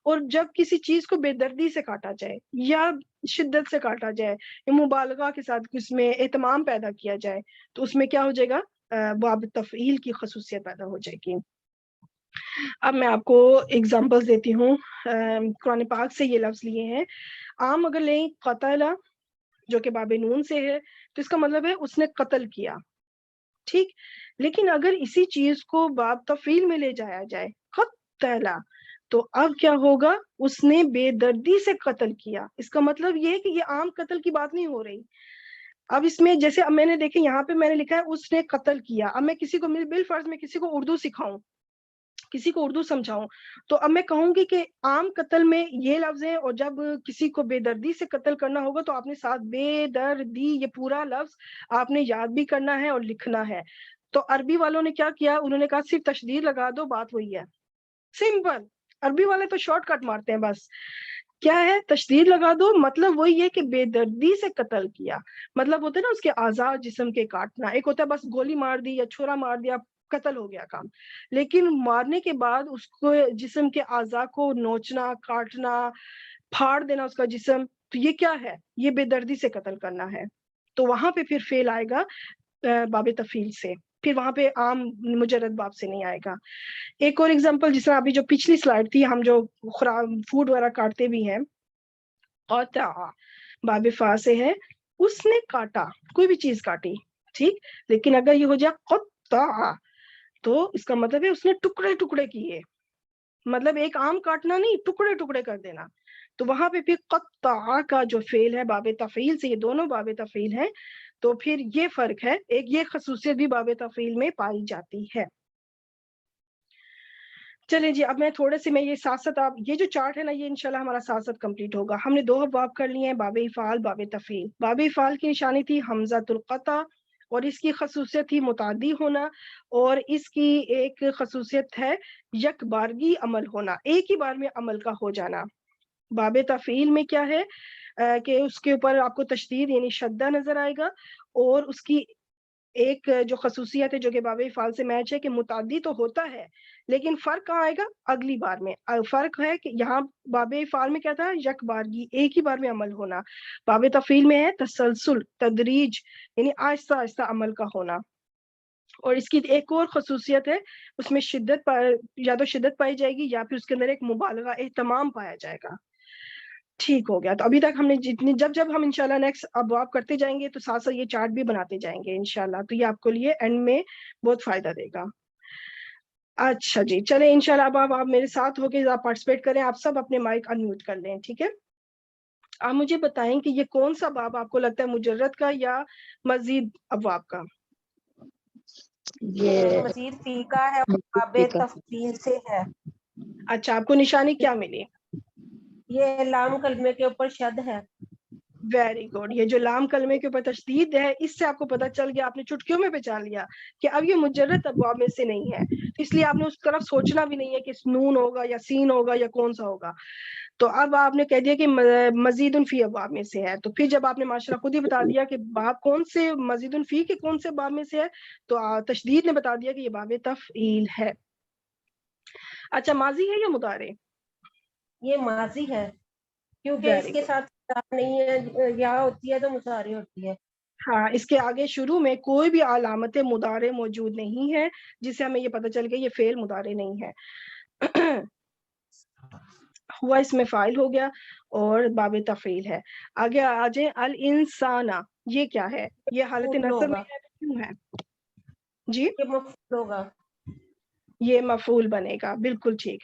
اور جب کسی چیز کو بے دردی سے کاٹا جائے یا شدت سے کاٹا جائے یا مبالغہ کے ساتھ اس میں اہتمام پیدا کیا جائے, تو اس میں کیا ہو جائے گا, باب تفعیل کی خصوصیت پیدا ہو جائے گی. اب میں آپ کو اگزامپل دیتی ہوں, قرآن پاک سے یہ لفظ لیے ہیں. عام اگر لیں قتل, جو کہ باب نون سے ہے, تو اس کا مطلب ہے اس نے قتل کیا. ٹھیک, لیکن اگر اسی چیز کو باب تفعیل میں لے جایا جائے, قتل, تو اب کیا ہوگا, اس نے بے دردی سے قتل کیا. اس کا مطلب یہ ہے کہ یہ عام قتل کی بات نہیں ہو رہی. اب اس میں جیسے اب میں نے دیکھیں یہاں پہ میں نے لکھا ہے اس نے قتل کیا. اب میں کسی کو بالفرض میں کسی کو اردو سکھاؤں, کسی کو اردو سمجھاؤں, تو اب میں کہوں گی کہ عام قتل میں یہ لفظ ہے, اور جب کسی کو بے دردی سے قتل کرنا ہوگا تو آپ نے ساتھ بے دردی یہ پورا لفظ آپ نے یاد بھی کرنا ہے اور لکھنا ہے. تو عربی والوں نے کیا کیا, انہوں نے کہا صرف تشدید لگا دو, بات وہی ہے, سمپل. عربی والے تو شارٹ کٹ مارتے ہیں, بس کیا ہے, تشدید لگا دو, مطلب وہی ہے کہ بے دردی سے قتل کیا. مطلب ہوتا ہے نا اس کے اعضاء جسم کے کاٹنا, ایک ہوتا ہے بس گولی مار دی یا چھرا مار دیا, قتل ہو گیا کام. لیکن مارنے کے بعد اس کو جسم کے اعضاء کو نوچنا, کاٹنا, پھاڑ دینا اس کا جسم, تو یہ کیا ہے, یہ بے دردی سے قتل کرنا ہے. تو وہاں پہ پھر فعل آئے گا باب تفعیل سے, پھر وہاں پہ عام مجرد باب سے نہیں آئے گا. ایک اور ایگزامپل, جس طرح ابھی جو پچھلی سلائڈ تھی, ہم جو فوڈ وغیرہ کاٹتے بھی ہیں, قطع باب فا سے ہے, اس نے کاٹا, کوئی بھی چیز کاٹی. ٹھیک, لیکن اگر یہ ہو جائے قطع, تو اس کا مطلب ہے اس نے ٹکڑے ٹکڑے کیے, مطلب ایک عام کاٹنا نہیں, ٹکڑے ٹکڑے کر دینا. تو وہاں پہ پھر قطع کا جو فعل ہے باب تفعیل سے, یہ دونوں باب تفعیل ہیں, تو پھر یہ فرق ہے, ایک یہ خصوصیت بھی باب تفعیل میں پائی جاتی ہے. چلیں جی, اب میں تھوڑے سے میں یہ ساتھ ساتھ, آپ یہ جو چارٹ ہے نا, یہ انشاءاللہ ہمارا ساتھ ساتھ کمپلیٹ ہوگا. ہم نے 2 باب کر لیے ہیں, باب افعال, باب تفعیل. باب افعال کی نشانی تھی حمزۃ القطع, اور اس کی خصوصیت تھی متعدی ہونا, اور اس کی ایک خصوصیت ہے یک بارگی عمل ہونا, ایک ہی بار میں عمل کا ہو جانا. باب تفعیل میں کیا ہے کہ اس کے اوپر آپ کو تشدید یعنی شدہ نظر آئے گا, اور اس کی ایک جو خصوصیت ہے جو کہ باب افعال سے میچ ہے کہ متعدی تو ہوتا ہے, لیکن فرق کہاں آئے گا, اگلی بار میں. فرق ہے کہ یہاں باب افعال میں کیا تھا, یک بارگی, ایک ہی بار میں عمل ہونا. باب تفعیل میں ہے تسلسل, تدریج, یعنی آہستہ آہستہ عمل کا ہونا. اور اس کی ایک اور خصوصیت ہے, اس میں شدت یا تو شدت پائی جائے گی, یا پھر اس کے اندر ایک مبالغہ, اہتمام پایا جائے گا. ٹھیک ہو گیا. تو ابھی تک ہم نے جتنی, جب ہم انشاءاللہ نیکسٹ ابواب کرتے جائیں گے تو ساتھ ساتھ یہ چارٹ بھی بناتے جائیں گے انشاءاللہ, تو یہ آپ کو لیے اینڈ میں بہت فائدہ دے گا. اچھا جی, چلیں انشاءاللہ اب آپ میرے ساتھ ہو کے آپ پارٹیسپیٹ کریں, آپ سب اپنے مائک انمیوٹ کر لیں. ٹھیک ہے, آپ مجھے بتائیں کہ یہ کون سا باب آپ کو لگتا ہے, مجرد کا یا مزید ابواب کا؟ یہ مزید فی کا ہے, باب تفعیل سے ہے. اچھا, آپ کو نشانی کیا ملی؟ یہ لام کلمے کے اوپر شد ہے. ویری گڈ, یہ جو لام کلمے کے اوپر تشدید ہے, اس سے آپ کو پتا چل گیا, آپ نے چٹکیوں میں پہچان لیا کہ اب یہ مجرد ابواب میں سے نہیں ہے, اس لیے آپ نے اس طرف سوچنا بھی نہیں ہے کہ نون ہوگا یا سین ہوگا یا کون سا ہوگا. تو اب آپ نے کہہ دیا کہ مزید فی ابواب میں سے ہے, تو پھر جب آپ نے ماشاءاللہ خود ہی بتا دیا کہ باب کون سے مزید فی کے کون سے باب میں سے ہے, تو تشدید نے بتا دیا کہ یہ باب تفعیل ہے. اچھا, ماضی ہے یا مضارع؟ یہ ماضی ہے, کیونکہ اس ویری کے گڈ, ساتھ نہیں ہے, یا ہوتی ہے تو مضارع ہوتی ہے. ہاں اس کے آگے شروع میں کوئی بھی علامت مضارع موجود نہیں ہے جس سے ہمیں یہ پتہ چل گیا یہ فعل مضارع نہیں ہے. ہوا اس میں فاعل ہو گیا اور باب تفعیل ہے. آگے آ جائیں الانسانہ، یہ کیا ہے؟ یہ حالت مفعول نصب ہوگا، میں ہے، کیوں ہے جی؟ یہ مفعول ہوگا. یہ مفعول بنے گا، بالکل ٹھیک.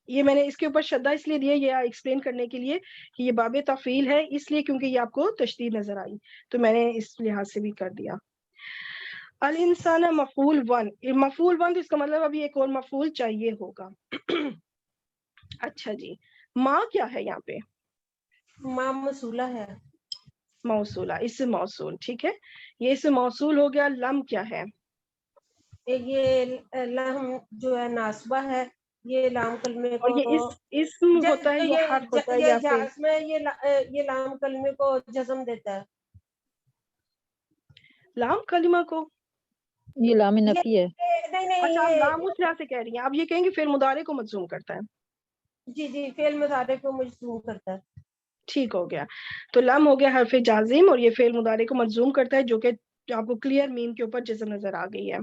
یہ میں نے اس کے اوپر شدہ اس لیے دیا یہ ایکسپلین کرنے کے لیے کہ یہ باب تفعیل ہے، اس لیے کیونکہ یہ آپ کو تشدید نظر آئی تو میں نے اس لحاظ سے بھی کر دیا. الانسان مفعول 1، مفعول 1 تو اس کا مطلب ابھی ایک اور مفعول چاہیے ہوگا. اچھا جی، ماں کیا ہے یہاں پہ؟ ماں موصولہ ہے. موصولہ، اسم موصول، ٹھیک ہے. یہ اسم موصول ہو گیا. لم کیا ہے؟ یہ لام جو ہے ناسبہ ہے، یہ لام کلمے اور کو یہ اسم ہوتا ہے یا حرف ہوتا ہے یا پھر جاز میں یہ لام کلمے کو جزم دیتا ہے. لام کلمہ کو؟ یہ لام یہ نفی ہے. نہیں نہیں اچھا آپ لام یہ اس طرح سے کہہ رہی ہیں، آپ یہ کہیں گے فعل مضارع کو مجزوم کرتا ہے. جی فعل مضارع کو مجزوم کرتا ہے. ٹھیک ہو گیا. تو لم ہو گیا حرف جازم اور یہ فعل مضارع کو مجزوم کرتا ہے جو کہ آپ کو کلیئر میم کے اوپر جزم نظر آ گئی ہے.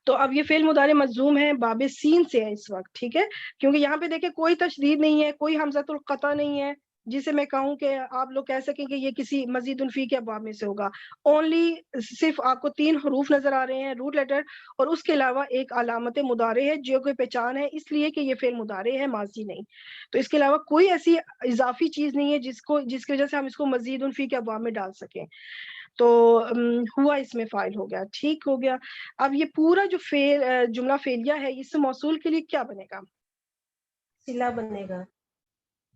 تو اب یہ فعل مضارع مجزوم ہے باب سین سے ہے اس وقت، ٹھیک ہے، کیونکہ یہاں پہ دیکھیں کوئی تشدید نہیں ہے، کوئی حمزۃ القطع نہیں ہے جسے میں کہوں کہ آپ لوگ کہہ سکیں کہ یہ کسی مزید الفی کے ابواب میں سے ہوگا. اونلی صرف آپ کو 3 حروف نظر آ رہے ہیں روٹ لیٹر، اور اس کے علاوہ ایک علامت مضارع ہے جو کہ پہچان ہے اس لیے کہ یہ فعل مضارع ہے، ماضی نہیں. تو اس کے علاوہ کوئی ایسی اضافی چیز نہیں ہے جس کی وجہ سے ہم اس کو مزید الفی کے ابواب میں ڈال سکیں. تو ہوا اس میں فاعل ہو گیا، ٹھیک ہو گیا. اب یہ پورا جو جملہ فعلیہ ہے اس موصول کے لیے کیا بنے گا؟ صلہ بنے گا.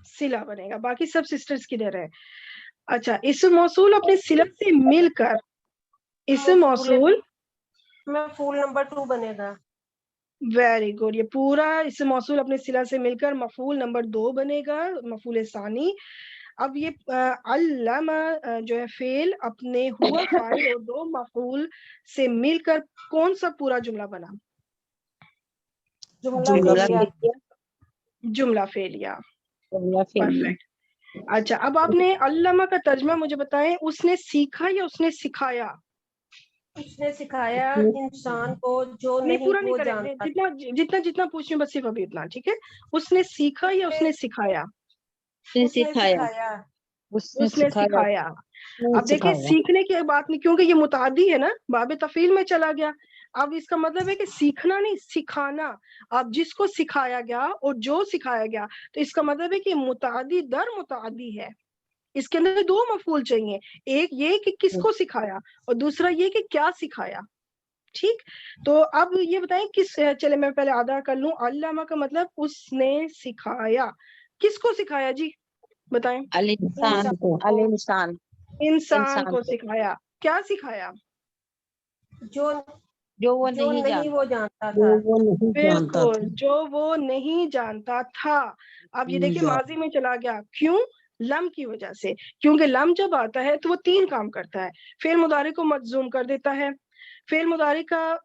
صلہ بنے گا. باقی سب سسٹرز کدھر ہے؟ اچھا، اسم موصول اپنے صلہ سے مل کر اسم موصول مفعول نمبر 2 بنے گا. Very good. یہ پورا اسم موصول اپنے صلہ سے مل کر مفعول نمبر 2 بنے گا، مفعول ثانی. اب یہ علم جو ہے فعل اپنے ہوا فاعل اور 2 مفعول سے مل کر کون سا پورا جملہ بنا؟ جملہ فعلیہ. پرفیکٹ. اچھا اب آپ نے علامہ کا ترجمہ مجھے بتائیں، اس نے سیکھا یا اس نے سکھایا؟ اس نے سکھایا انسان کو جو نہیں پورا نہیں وہ کریں، جانتا. جتنا پوچھ رہی ہوں بس صرف ابھی اتنا، ٹھیک ہے. اس نے سیکھا یا اس نے سکھایا؟ اس نے سکھایا. اس نے سکھایا. اب دیکھیں سیکھنے کی بات نہیں کیونکہ یہ متعدی ہے نا، باب تفعیل میں چلا گیا. اب اس کا مطلب ہے کہ سیکھنا نہیں، سکھانا. اب جس کو سکھایا گیا اور جو سکھایا گیا تو اس کا مطلب ہے کہ متعدی در متعدی ہے. اس کے اندر 2 مفعول چاہیے، ایک یہ کہ کس کو سکھایا اور دوسرا یہ کہ کیا سکھایا. ٹھیک. تو اب یہ بتائیں کس، چلے میں پہلے آدھا کر لوں. علامہ کا مطلب اس نے سکھایا. کس کو سکھایا جی بتائیں؟ انسان کو سکھایا. کیا سکھایا؟ جو وہ جانتا تھا. بالکل، جو وہ نہیں جانتا تھا. اب یہ دیکھیں ماضی میں چلا گیا، کیوں؟ لم کی وجہ سے. کیونکہ لم جب آتا ہے تو وہ 3 کام کرتا ہے. فعل مضارع کو مجزوم کر دیتا ہے، فعل مضارع کا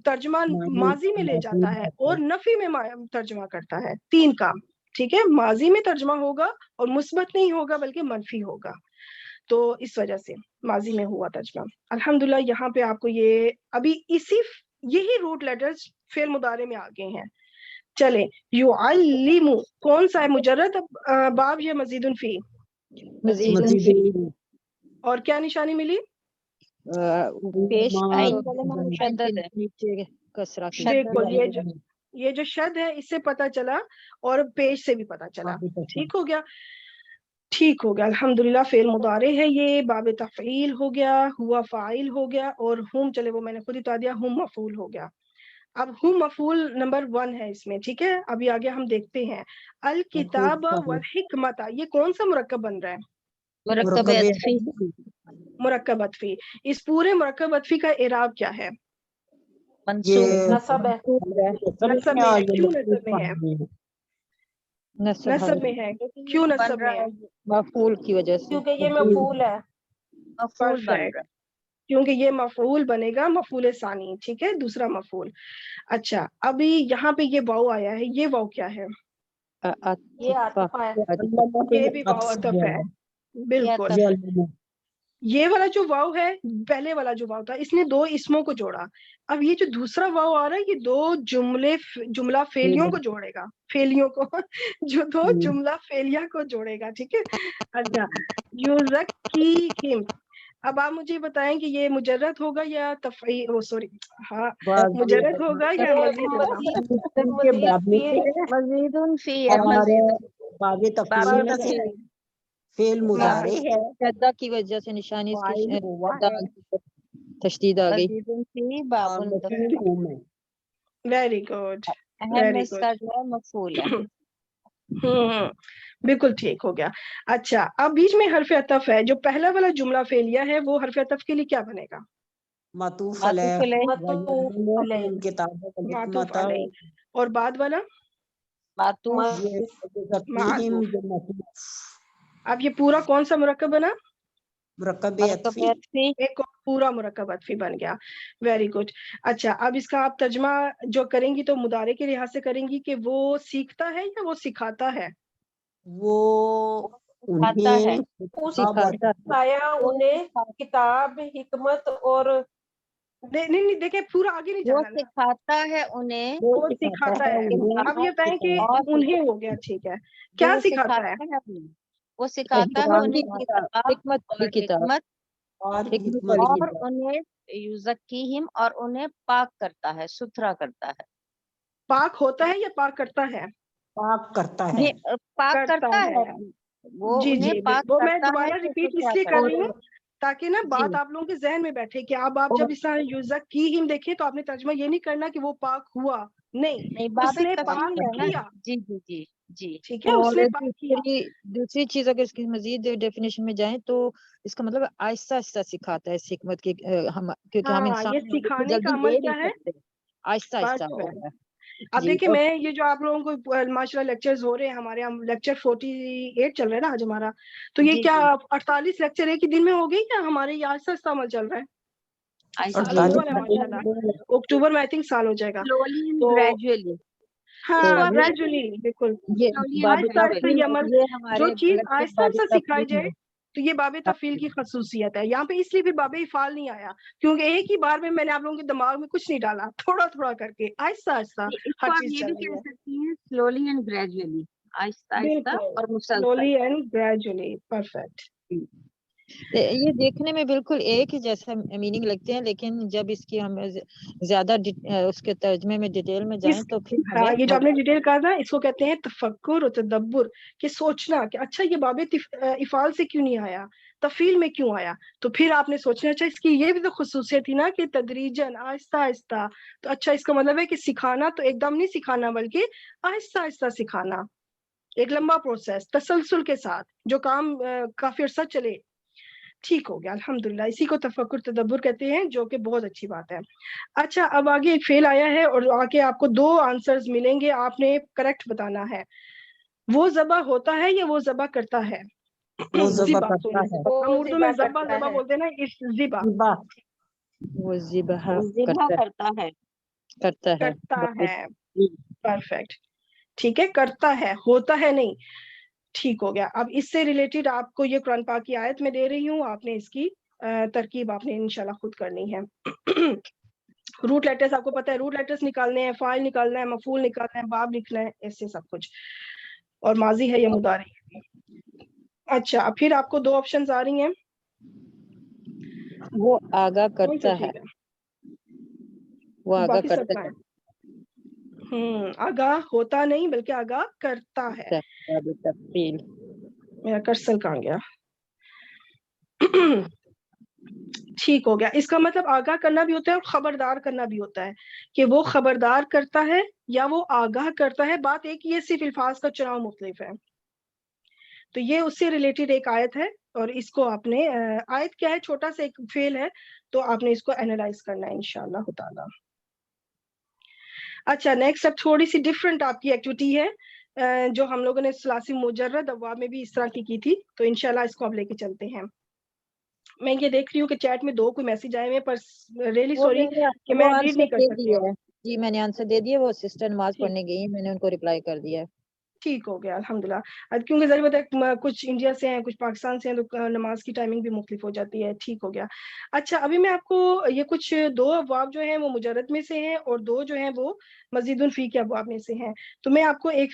ترجمہ ماضی میں لے جاتا ہے اور نفی میں ترجمہ کرتا ہے. 3 کام، ٹھیک ہے. ماضی میں ترجمہ ہوگا اور مثبت نہیں ہوگا بلکہ منفی ہوگا. تو اس وجہ سے ماضی میں ہوا ترجمہ. الحمدللہ یہاں پہ آپ کو یہ ابھی یہی روٹ لیٹرز فعل مضارع میں آ گئے ہیں. چلیں، یعلم کون سا ہے؟ مجرد باب یا مزید فی؟ اور کیا نشانی ملی؟ بالکل، یہ جو شد ہے اس سے پتا چلا اور پیش سے بھی پتا چلا. ٹھیک ہو گیا، ٹھیک ہو گیا. الحمدللہ فعل مضارع ہے، یہ باب تفعیل ہو گیا، ہوا فاعل ہو گیا، اور ہم چلے وہ میں نے خود ہی بتا دیا، ہم مفعول ہو گیا. اب ہم مفعول نمبر 1 ہے اس میں، ٹھیک ہے. ابھی آگے ہم دیکھتے ہیں الکتاب والحکمت. یہ کون سا مرکب بن رہا ہے؟ مرکب عطفی. اس پورے مرکب عطفی کا اعراب کیا ہے؟ نصب ہے. نصب میں ہے. کیوں نصب میں ہے؟ نصب میں ہے. کیوں نصب میں ہے؟ مفعول کی وجہ سے، کیونکہ یہ مفعول ہے. پرفیکٹ. کیونکہ یہ مفعول بنے گا، مفعول ثانی، ٹھیک ہے، دوسرا مفعول. اچھا ابھی یہاں پہ یہ واو آیا ہے، یہ واو کیا ہے؟ یہ عاطفہ ہے. یہ بھی واو عطف ہے. بالکل. یہ والا جو واو ہے، پہلے والا جو واو تھا، اس نے دو اسموں کو جوڑا. اب یہ جو دوسرا واو آ رہا ہے، یہ دو جملہ فعلیوں کو جوڑے گا، فعلیوں کو جو دو جملہ فعلیہ کو جوڑے گا. ٹھیک ہے. اچھا، یزکیہم. اب آپ مجھے بتائیں کہ یہ مجرد ہوگا یا سوری، ہاں مجرد ہوگا یا مزید ہوگا؟ مزید مزید فی ہے، اور باب باب تفصیل میں تفصیل فعل مضارع ہے، شدہ کی وجہ سے نشانی اس کی فاعل ہوا شدہ ہے تشدید آ گئی. مزید فی باب اور مفعول تفصیل. ہوں میں. ویری گڈ، اہم ویری میں گڈ. اس کا جو ہے مفعول ہے. بالکل ٹھیک ہو گیا. اچھا، اب بیچ میں حرف عطف ہے، جو پہلا والا جملہ فعلیہ ہے وہ حرف عطف کے لیے کیا بنے گا؟ معطوف معطوف علیہ. علیہ کتاب معطوف علیہ. اور بعد والا معطوف معطوف. اب یہ پورا کون سا مرکب بنا؟ مرکب مرکب عطفی. عطفی. ایک پورا مرکب عطفی بن گیا. Very good. اچھا، اب اس کا آپ ترجمہ جو کریں گی تو مضارع کے لحاظ سے کریں گی کہ وہ سیکھتا ہے یا وہ سکھاتا ہے؟ وہ سکھاتا ہے. انہیں سکھایا انہیں کتاب، حکمت اور نہیں دیکھیں، پورا آگے نہیں وہ جانا نا. سکھاتا ہے انہیں. وہ سکھاتا ہے. اب یہ بتائیں کہ اور انہیں ہو گیا. ٹھیک ہے. جو کیا وہ سکھاتا ہے؟ انہیں. وہ سکھاتا ہے قرآن انہیں کی کتاب حکمت اور کی کتاب، حکمت، اور حکمت حکمت والی کی اور انہیں یزکیہم، اور انہیں پاک کرتا ہے، ستھرا کرتا ہے. پاک ہوتا ہے یا پاک کرتا ہے؟ پاک کرتا ہے. یہ پاک کرتا ہے، وہ جی انہیں جی، پاک وہ میں کرتا ہے دوبارہ کہ ریپیٹ اس ستھرا لیے کر کرتا رہی ہے. ہوں تاکہ نا جی. بات آپ لوگوں کے ذہن میں بیٹھے کہ اب آپ جب اس طرح یوزک کی ہم دیکھیں تو آپ نے ترجمہ یہ نہیں کرنا کہ وہ پاک ہوا، نہیں، نہیں، اس باب نے تفصیل پاک ہے نا. کیا. جی جی جی جی. ٹھیک ہے، اس اور نے پاک کیا. دوسری چیز اگر اس کی مزید ڈیفینیشن میں جائیں تو اس کا مطلب آہستہ آہستہ سکھاتا ہے اس حکمت کی، کیونکہ ہم ہاں، انسان یہ ہیں، بالکل سکھانے کا جلدی عمل لے کیا نہیں ہے؟ سکتے، آہستہ آہستہ بس ہوتا ہے. اب جی. دیکھیں، اور میں یہ جو آپ لوگوں کو ماشاء اللہ لیکچرز ہو رہے ہیں، ہمارے یہاں لیکچر 48 چل رہا ہے نا آج ہمارا، تو یہ جی کیا جی. 48 لیکچر ایک ہی دن میں ہو گئی یا ہمارے یہ آہستہ آہستہ عمل چل رہا ہے؟ آہستہ سال ہونے والا ہے آہستہ. ماشاء اللہ، اکتوبر میں آئی تھنک سال ہو جائے گا. Slowly and تو gradually. ہاں، تو گریجولی، بالکل یہ Slowly and باب آہستہ آہستہ gradually. تفصیل، یہ عمل، یہ جو ہمارے چیز لیکچر آہستہ باب آہستہ سکھائی تفصیل جائے تو یہ باب تفعیل کی خصوصیت ہے. یہاں پہ اس لیے پھر باب افعال نہیں آیا کیونکہ ایک ہی بار میں نے آپ لوگوں کے دماغ میں کچھ نہیں ڈالا، تھوڑا تھوڑا کر کے آہستہ آہستہ اس ہر کو آپ چیز یہ چل بھی رہی کہہ ہے. سکتی ہیں slowly and gradually. آہستہ آہستہ بالکل، اور مسلسل. Slowly and gradually. پرفیکٹ. یہ دیکھنے میں بالکل ایک ہی جیسا میننگ لگتے ہیں، لیکن جب اس کی ہم زیادہ اس کے ترجمے میں ڈیٹیل میں جائیں تو پھر ہمیں یہ جو آپ نے ڈیٹیل کہا تھا اس کو کہتے ہیں تفکر و تدبر، کہ سوچنا کہ اچھا یہ باب افعال سے کیوں نہیں آیا، تفعیل میں کیوں آیا. تو پھر آپ نے سوچنا اچھا اس کی یہ بھی تو خصوصیت تھی نا کہ تدریجن، آہستہ آہستہ. تو اچھا اس کا مطلب ہے کہ سکھانا تو ایک دم نہیں سکھانا بلکہ آہستہ آہستہ سکھانا، ایک لمبا پروسیس تسلسل کے ساتھ، جو کام کافی عرصہ چلے. ٹھیک ہو گیا، الحمدللہ. اسی کو تفکر تدبر کہتے ہیں، جو کہ بہت اچھی بات ہے. اچھا، اب آگے ایک فعل آیا ہے اور آگے آپ کو 2 آنسرز ملیں گے، آپ نے کریکٹ بتانا ہے. وہ ذبح ہوتا ہے یا وہ ذبح کرتا ہے؟ وہ ذبح ذبح، کرتا ہے. ہم اردو میں ذبح کرتا ہے. بولتے ہیں نا، اس ذبح ذبح وہ ذبح ذبح کرتا ہے. کرتا ہے. کرتا ہے. پرفیکٹ. ٹھیک ہے، کرتا ہے، ہوتا ہے نہیں. ٹھیک ہو گیا. اب اس سے ریلیٹڈ آپ کو یہ قرآن پاک کی آیت میں دے رہی ہوں، آپ نے اس کی ترکیب آپ نے انشاءاللہ خود کرنی ہے. روٹ لیٹرز آپ کو پتہ ہے، روٹ لیٹرز نکالنے ہیں، فاعل نکالنا ہے، مفعول نکالنا ہے، باب لکھنا ہے، ایسے سب کچھ. اور ماضی ہے یا مضارع ہے. اچھا، پھر آپ کو 2 آپشنز آ رہی ہیں. وہ آگاہ کون سا کرتا ہے. ٹھیک ہے؟ وہ آگاہ باقی سب کرتا کا ہے. ہے. آگاہ ہوتا نہیں بلکہ آگاہ کرتا ہے. باب تفصیل. میرا کرسر کہاں گیا؟ ٹھیک ہو گیا. اس کا مطلب آگاہ کرنا بھی ہوتا ہے اور خبردار کرنا بھی ہوتا ہے، کہ وہ خبردار کرتا ہے یا وہ آگاہ کرتا ہے. بات ایک ہی ہے، صرف الفاظ کا چناؤ مختلف ہے. تو یہ اس سے ریلیٹڈ ایک آیت ہے اور اس کو آپ نے، آیت کیا ہے، چھوٹا سا ایک فعل ہے، تو آپ نے اس کو اینالائز کرنا ہے انشاءاللہ تعالی. اچھا، نیکسٹ اب تھوڑی سی ڈفرنٹ آپ کی ایکٹیویٹی ہے، جو ہم لوگوں نے ثلاثی مجرد ابواب میں بھی اس طرح کی تھی، تو انشاءاللہ اس کو اب لے کے چلتے ہیں. میں یہ دیکھ رہی ہوں کہ چیٹ میں 2 کوئی میسج آئے ہوئے، پر ریئلی وہ سوری کہ وہ میں ریڈ آنسر نہیں کر دے سکتی دیے ہوں. ہے. جی میں نے آنسر دے دیا، وہ سسٹر نماز ٹھیک. پڑھنے گئی ہیں، میں نے ان کو رپلائی کر دیا ہے. ٹھیک ہو گیا الحمدللہ. کیونکہ ظاہر بات ہے کچھ انڈیا سے ہیں کچھ پاکستان سے ہیں تو نماز کی ٹائمنگ بھی مختلف ہو جاتی ہے. ٹھیک ہو گیا. اچھا ابھی میں آپ کو یہ کچھ 2 ابواب جو ہیں وہ مجرد میں سے ہیں اور 2 جو ہیں وہ مزید فی کے ابواب میں سے ہیں. تو میں آپ کو ایک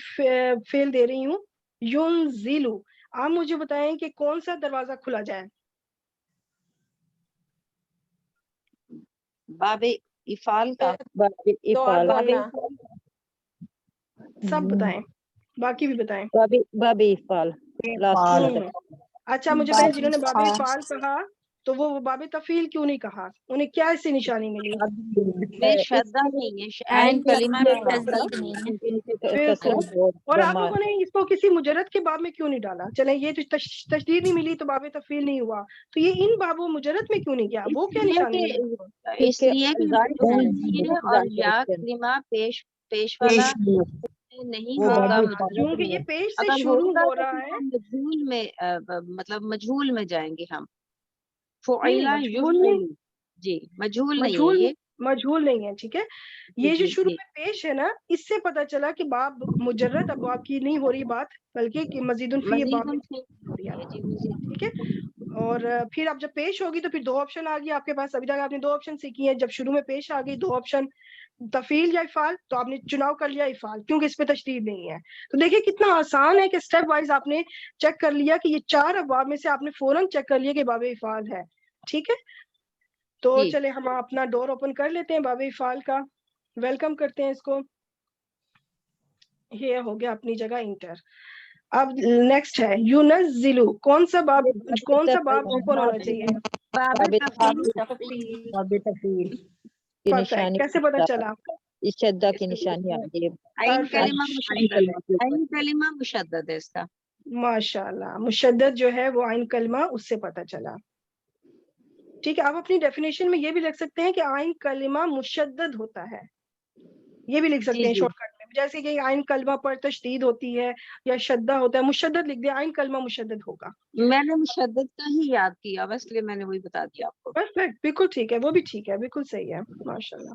فعل دے رہی ہوں ینزلو. آپ مجھے بتائیں کہ کون سا دروازہ کھلا جائے. باب افعال کا. باب دور افعال. ڈالنا. سب بتائیں باقی بھی بتائیں. باب افعال لاسٹ فعال. والا. اچھا مجھے بتائیں جنہوں نے باب فعال کہا تو وہ باب تفعیل کیوں نہیں کہا؟ انہیں کیا اس سے نشانی ملی؟ میں شدہ نہیں ہے عین کلمہ کلمہ میں تشدید نہیں ہے. ان کے بالکل. کثرت اور آپ لوگوں نے اس کو کسی مجرد کے باب میں کیوں نہیں ڈالا؟ چلیں یہ تو تشدید نہیں ملی تو باب تفعیل نہیں ہوا تو یہ ان باب و مجرد میں کیوں نہیں گیا؟ وہ کیا نشانی ملی؟ اس لیے کہ تنزیل اور یا کلمہ پیش والا نہیں وہ ہوگا باب مجرد کیونکہ فعال یہ ہے. پیش سے اگر شروع ہوگا ہو تو رہا پھر ہے. ہم مجہول میں مطلب مجہول میں جائیں گے ہم. نہیں فعلا مجہول نہیں. یفعل. جی مجہول نہیں ہے یہ. مجہول نہیں ہے. ٹھیک ہے. جی یہ جو جی شروع جی میں پیش ہے نا اس سے پتہ چلا کہ باب مجرد ابواب کی نہیں ہو رہی بات بلکہ کہ مزید فی باب میں مزید ہو رہی ہے. جی مزید. ٹھیک ہے. اور پھر اب جب پیش ہوگی تو پھر 2 آپشن آ گئی آپ کے پاس. ابھی تک آپ نے 2 آپشن سیکھی ہیں. جب شروع میں پیش آ گئی 2 آپشن تفعیل یا افعال تو آپ نے چناؤ کر لیا افعال کیونکہ اس پہ تشدید نہیں ہے. تو دیکھیں کتنا آسان ہے کہ سٹیپ وائز آپ نے چیک کر لیا کہ یہ 4 ابواب میں سے آپ نے فوراً چیک کر لیا کہ باب افعال ہے. ٹھیک ہے. تو جی چلے ہم اپنا ڈور اوپن کر لیتے ہیں باب افعال کا. ویلکم کرتے ہیں اس کو. یہ ہو گیا اپنی جگہ انٹر. اب نیکسٹ ہے یونزلو. کون سا باب اوپن ہونا چاہیے؟ باب باب تفعیل. باب تفعیل. کی پرفیکٹ. نشانی کیسے پتا چلا؟ اس شدہ کی نشانی آ گئی. عین کلمہ پرفیکٹ. مشدد ہے. عین کلمہ مشدد ہے اس کا. ماشاء اللہ. مشدد جو ہے وہ عین کلمہ اس سے پتا چلا. ٹھیک ہے. آپ اپنی ڈیفینیشن میں یہ بھی لکھ سکتے ہیں کہ عین کلمہ مشدد ہوتا ہے. یہ بھی لکھ جی سکتے ہیں جی شارٹ کٹ میں. جیسے کہ عین کلمہ پر تشدید ہوتی ہے یا شدہ ہوتا ہے. مشدد لکھ دیا عین کلمہ مشدد ہوگا. میں نے مشدد کا ہی یاد کیا بس اس لیے میں نے وہی بتا دیا آپ کو. پرفیکٹ. بالکل ٹھیک ہے. وہ بھی ٹھیک ہے. بالکل صحیح ہے. ماشاء اللہ.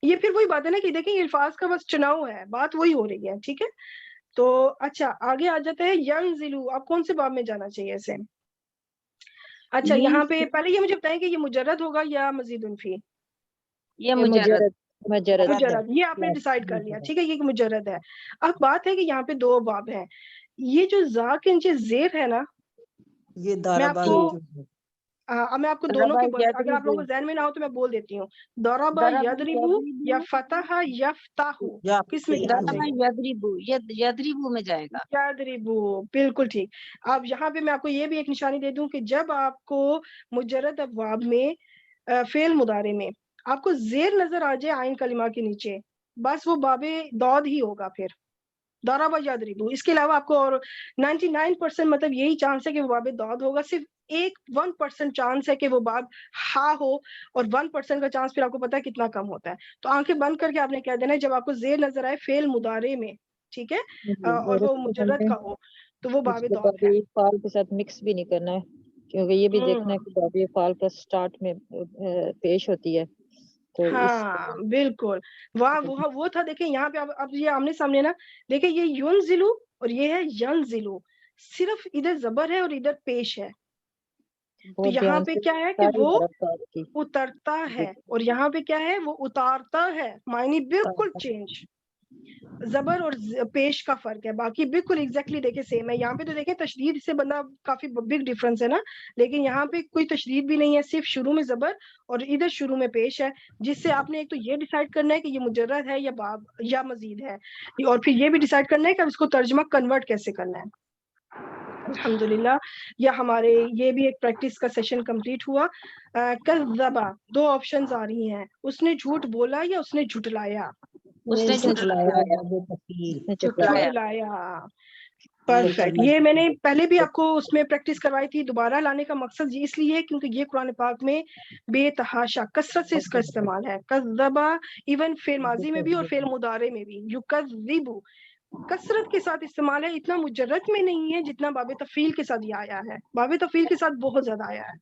یہ پھر وہی بات ہے نا کہ دیکھیں یہ الفاظ کا بس چناؤ ہے. بات وہی ہو رہی ہے. ٹھیک ہے. تو اچھا آگے آ جاتے ہیں ینزلو. آپ کون سے باب میں جانا چاہیے اسے؟ اچھا یہاں پہ پہلے یہ مجھے بتائیں کہ یہ مجرد ہوگا یا مزید فی؟ یہ مجرد. مجرد. یہ آپ نے ڈیسائیڈ کر لیا. ٹھیک ہے. یہ مجرد ہے. اب بات ہے کہ یہاں پہ 2 باب ہیں. یہ جو زا کے نیچے زیر ہے نا یہ میں دارا آپ کو دونوں کے اگر آپ لوگوں کو ذہن میں نہ ہو تو میں بول دیتی ہوں. ضربہ یضربو یا فتح یفتح کس میں جانا ضربہ چاہیے؟ یضربو میں جائے گا. یضربو. بالکل ٹھیک. اب یہاں پہ میں آپ کو یہ بھی ایک نشانی دے دوں کہ جب آپ کو مجرد ابواب میں فعل مضارع میں آپ کو زیر نظر آ جائے عین کلمہ کے نیچے بس وہ باب دود ہی ہوگا. پھر ضربہ یضربو. اس کے علاوہ آپ کو اور 99% مطلب یہی چانس ہے کہ وہ باب دود ہوگا. صرف 1% چانس ہے کہ وہ باب ہا ہو اور 1% کا چانس پھر آپ کو پتا ہے کتنا کم ہوتا ہے. تو آنکھیں بند کر کے آپ نے کہہ دینا ہے جب آپ کو زیر نظر آئے فعل مضارع میں. ٹھیک ہے. اور وہ مجرد کا ہو تو وہ باب دود ہے. فعال کے ساتھ مکس بھی نہیں کرنا ہے کیونکہ یہ بھی دیکھنا ہے کہ باب فعال کا سٹارٹ میں پیش ہوتی ہے. تو ہاں بالکل. وہ تھا. دیکھیں یہاں پہ اب یہ آمنے سامنے نا. دیکھیں یہ ینزلو اور یہ ہے ینزلو. صرف ادھر زبر ہے اور ادھر پیش ہے. تو یہاں پہ کیا ہے کہ وہ اترتا ہے اور یہاں پہ کیا ہے وہ اتارتا ہے. معنی بالکل چینج. زبر اور پیش کا فرق ہے. باقی بالکل ایگزیکٹلی دیکھیں سیم ہے. یہاں پہ تو دیکھیں تشدید سے بندہ کافی بگ ڈفرنس ہے نا. لیکن یہاں پہ کوئی تشدید بھی نہیں ہے. صرف شروع میں زبر اور ادھر شروع میں پیش ہے جس سے آپ نے ایک تو یہ ڈیسائیڈ کرنا ہے کہ یہ مجرد ہے یا باب یا مزید ہے اور پھر یہ بھی ڈیسائیڈ کرنا ہے کہ اس کو ترجمہ کنورٹ کیسے کرنا ہے. الحمدللہ یا ہمارے یہ بھی ایک پریکٹس کا سیشن کمپلیٹ ہوا. کذبا 2 آپشنز آ رہی ہیں. اس نے جھوٹ بولا یا اس نے جھٹلایا؟ اس نے جھٹلایا. پرفیکٹ. یہ میں نے پہلے بھی آپ کو اس میں پریکٹس کروائی تھی. دوبارہ لانے کا مقصد اس لیے کیونکہ یہ قرآن پاک میں بے تحاشا کثرت سے اس کا استعمال ہے. کذبا ایون فعل ماضی میں بھی اور فعل مضارع میں بھی. یکذبو کثرت کے ساتھ استعمال ہے. اتنا مجرد میں نہیں ہے جتنا باب تفعیل کے ساتھ یہ آیا ہے. باب تفعیل کے ساتھ بہت زیادہ آیا ہے.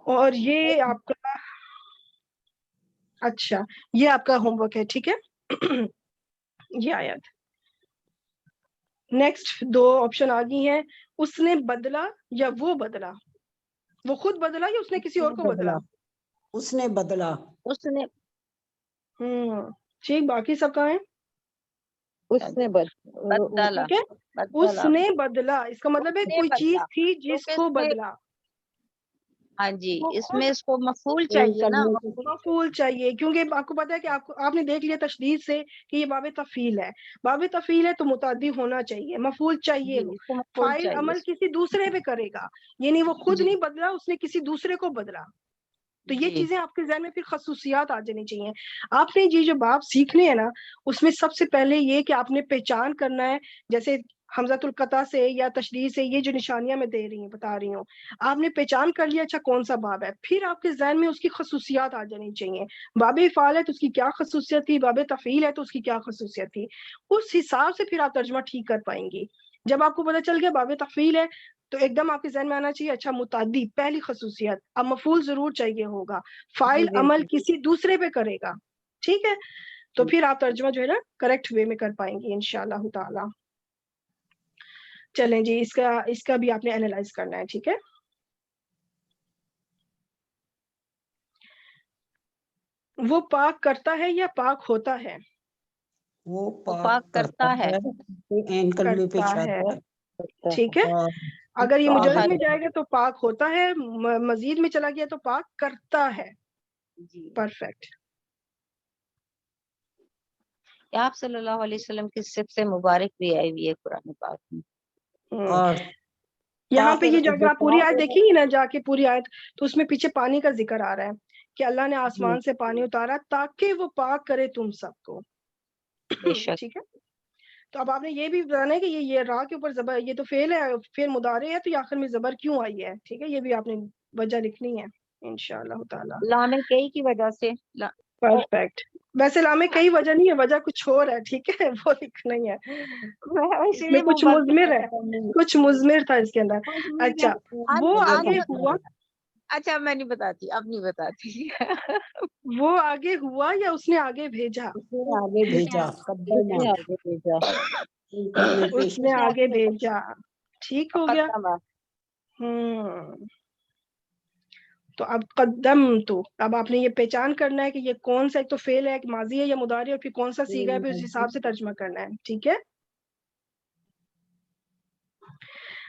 اور یہ آپ کا اچھا یہ آپ کا ہوم ورک ہے. ٹھیک ہے. یہ آیت نیکسٹ 2 آپشن آ گئی ہیں. اس نے بدلا یا وہ بدلا. وہ خود بدلا یا اس نے کسی اور کو بدلا. اس نے بدلا. اس نے ٹھیک. باقی سب کہاں ہیں؟ اس نے بدلا. ٹھیک ہے. اس نے بدلا اس کا مطلب ہے کوئی چیز تھی جس کو بدلا. ہاں جی وہ اس خود میں اس کو مفعول چاہیے نا. مفعول چاہیے کیونکہ آپ کو پتا ہے کہ آپ نے دیکھ لیا تشدید سے کہ یہ باب تفعیل ہے. باب تفعیل ہے تو متعدی ہونا چاہیے, مفعول چاہیے. جی، اس کو مفعول فاعل چاہیے. عمل کسی دوسرے پہ کرے گا, یعنی وہ خود جی نہیں بدلا, اس نے کسی دوسرے کو بدلا. تو یہ جی چیزیں آپ کے ذہن میں پھر خصوصیات آ جانی چاہیے. آپ نے یہ جو باب سیکھنے ہیں نا, اس میں سب سے پہلے یہ کہ آپ نے پہچان کرنا ہے. جیسے حمزۃ القطع سے یا تشدید سے یہ جو نشانیاں میں بتا رہی ہوں, آپ نے پہچان کر لیا اچھا کون سا باب ہے. پھر آپ کے ذہن میں اس کی خصوصیات آ جانی چاہیے. باب افعال ہے تو اس کی کیا خصوصیت تھی, باب تفعیل ہے تو اس کی کیا خصوصیت تھی. اس حساب سے پھر آپ ترجمہ ٹھیک کر پائیں گی. جب آپ کو پتہ چل گیا باب تفعیل ہے تو ایک دم آپ کے ذہن میں آنا چاہیے اچھا متعدی پہلی خصوصیت. اب مفعول ضرور چاہیے ہوگا, فاعل عمل کسی دوسرے پہ کرے گا. ٹھیک ہے, تو پھر آپ ترجمہ جو ہے نا کریکٹ وے میں کر پائیں گی انشاءاللہ تعالی. چلیں جی, اس کا بھی آپ نے اینالائز کرنا ہے. ٹھیک ہے, وہ پاک کرتا ہے یا پاک ہوتا ہے. وہ پاک پاک کرتا ہے. این کلمے پہ کرتا شاد ہے. ہے. ٹھیک ہے, اور اگر یہ مجرد پاک میں جائے گا تو پاک ہوتا ہے, مزید میں چلا گیا تو پاک کرتا ہے. جی پرفیکٹ. آپ صلی اللہ علیہ وسلم کی صفت سے مبارک بھی آئی ہوئی ہے قرآن پاک میں. اور یہاں پہ یہ جو جگہ پوری آیت دیکھی گی نا جا کے پوری آیت, تو اس میں پیچھے پانی کا ذکر آ رہا ہے کہ اللہ نے آسمان سے پانی اتارا تاکہ وہ پاک کرے تم سب کو. بے شک. ٹھیک ہے, تو اب آپ نے یہ بھی بتانا ہے کہ یہ را کے اوپر زبر, یہ تو فعل ہے, فعل مضارع ہے, تو یہ آخر میں زبر کیوں آئی ہے. ٹھیک ہے, یہ بھی آپ نے وجہ لکھنی ہے انشاءاللہ تعالی. لام کئی کی وجہ سے پرفیکٹ. ویسے لام میں کئی وجہ نہیں ہے, وجہ کچھ اور ہے. ٹھیک ہے, وہ لکھنا ہی ہے. اسی اس میں لیے کچھ مضمر ہے, کچھ مضمر تھا اس کے اندر. اچھا, وہ آگے ہوا. اچھا میں نہیں بتاتی, اب نہیں بتاتی. وہ آگے ہوا یا اس نے آگے بھیجا. آگے بھیجا. اس نے آگے بھیجا. اس نے آگے بھیجا. ٹھیک ہو گیا. تو اب قدم تو اب آپ نے یہ پہچان کرنا ہے کہ یہ کون سا, ایک تو فعل ہے, ایک ماضی ہے یا مضارع, اور پھر کون سا صیغہ ہے, پھر اس حساب سے ترجمہ کرنا ہے. ٹھیک ہے.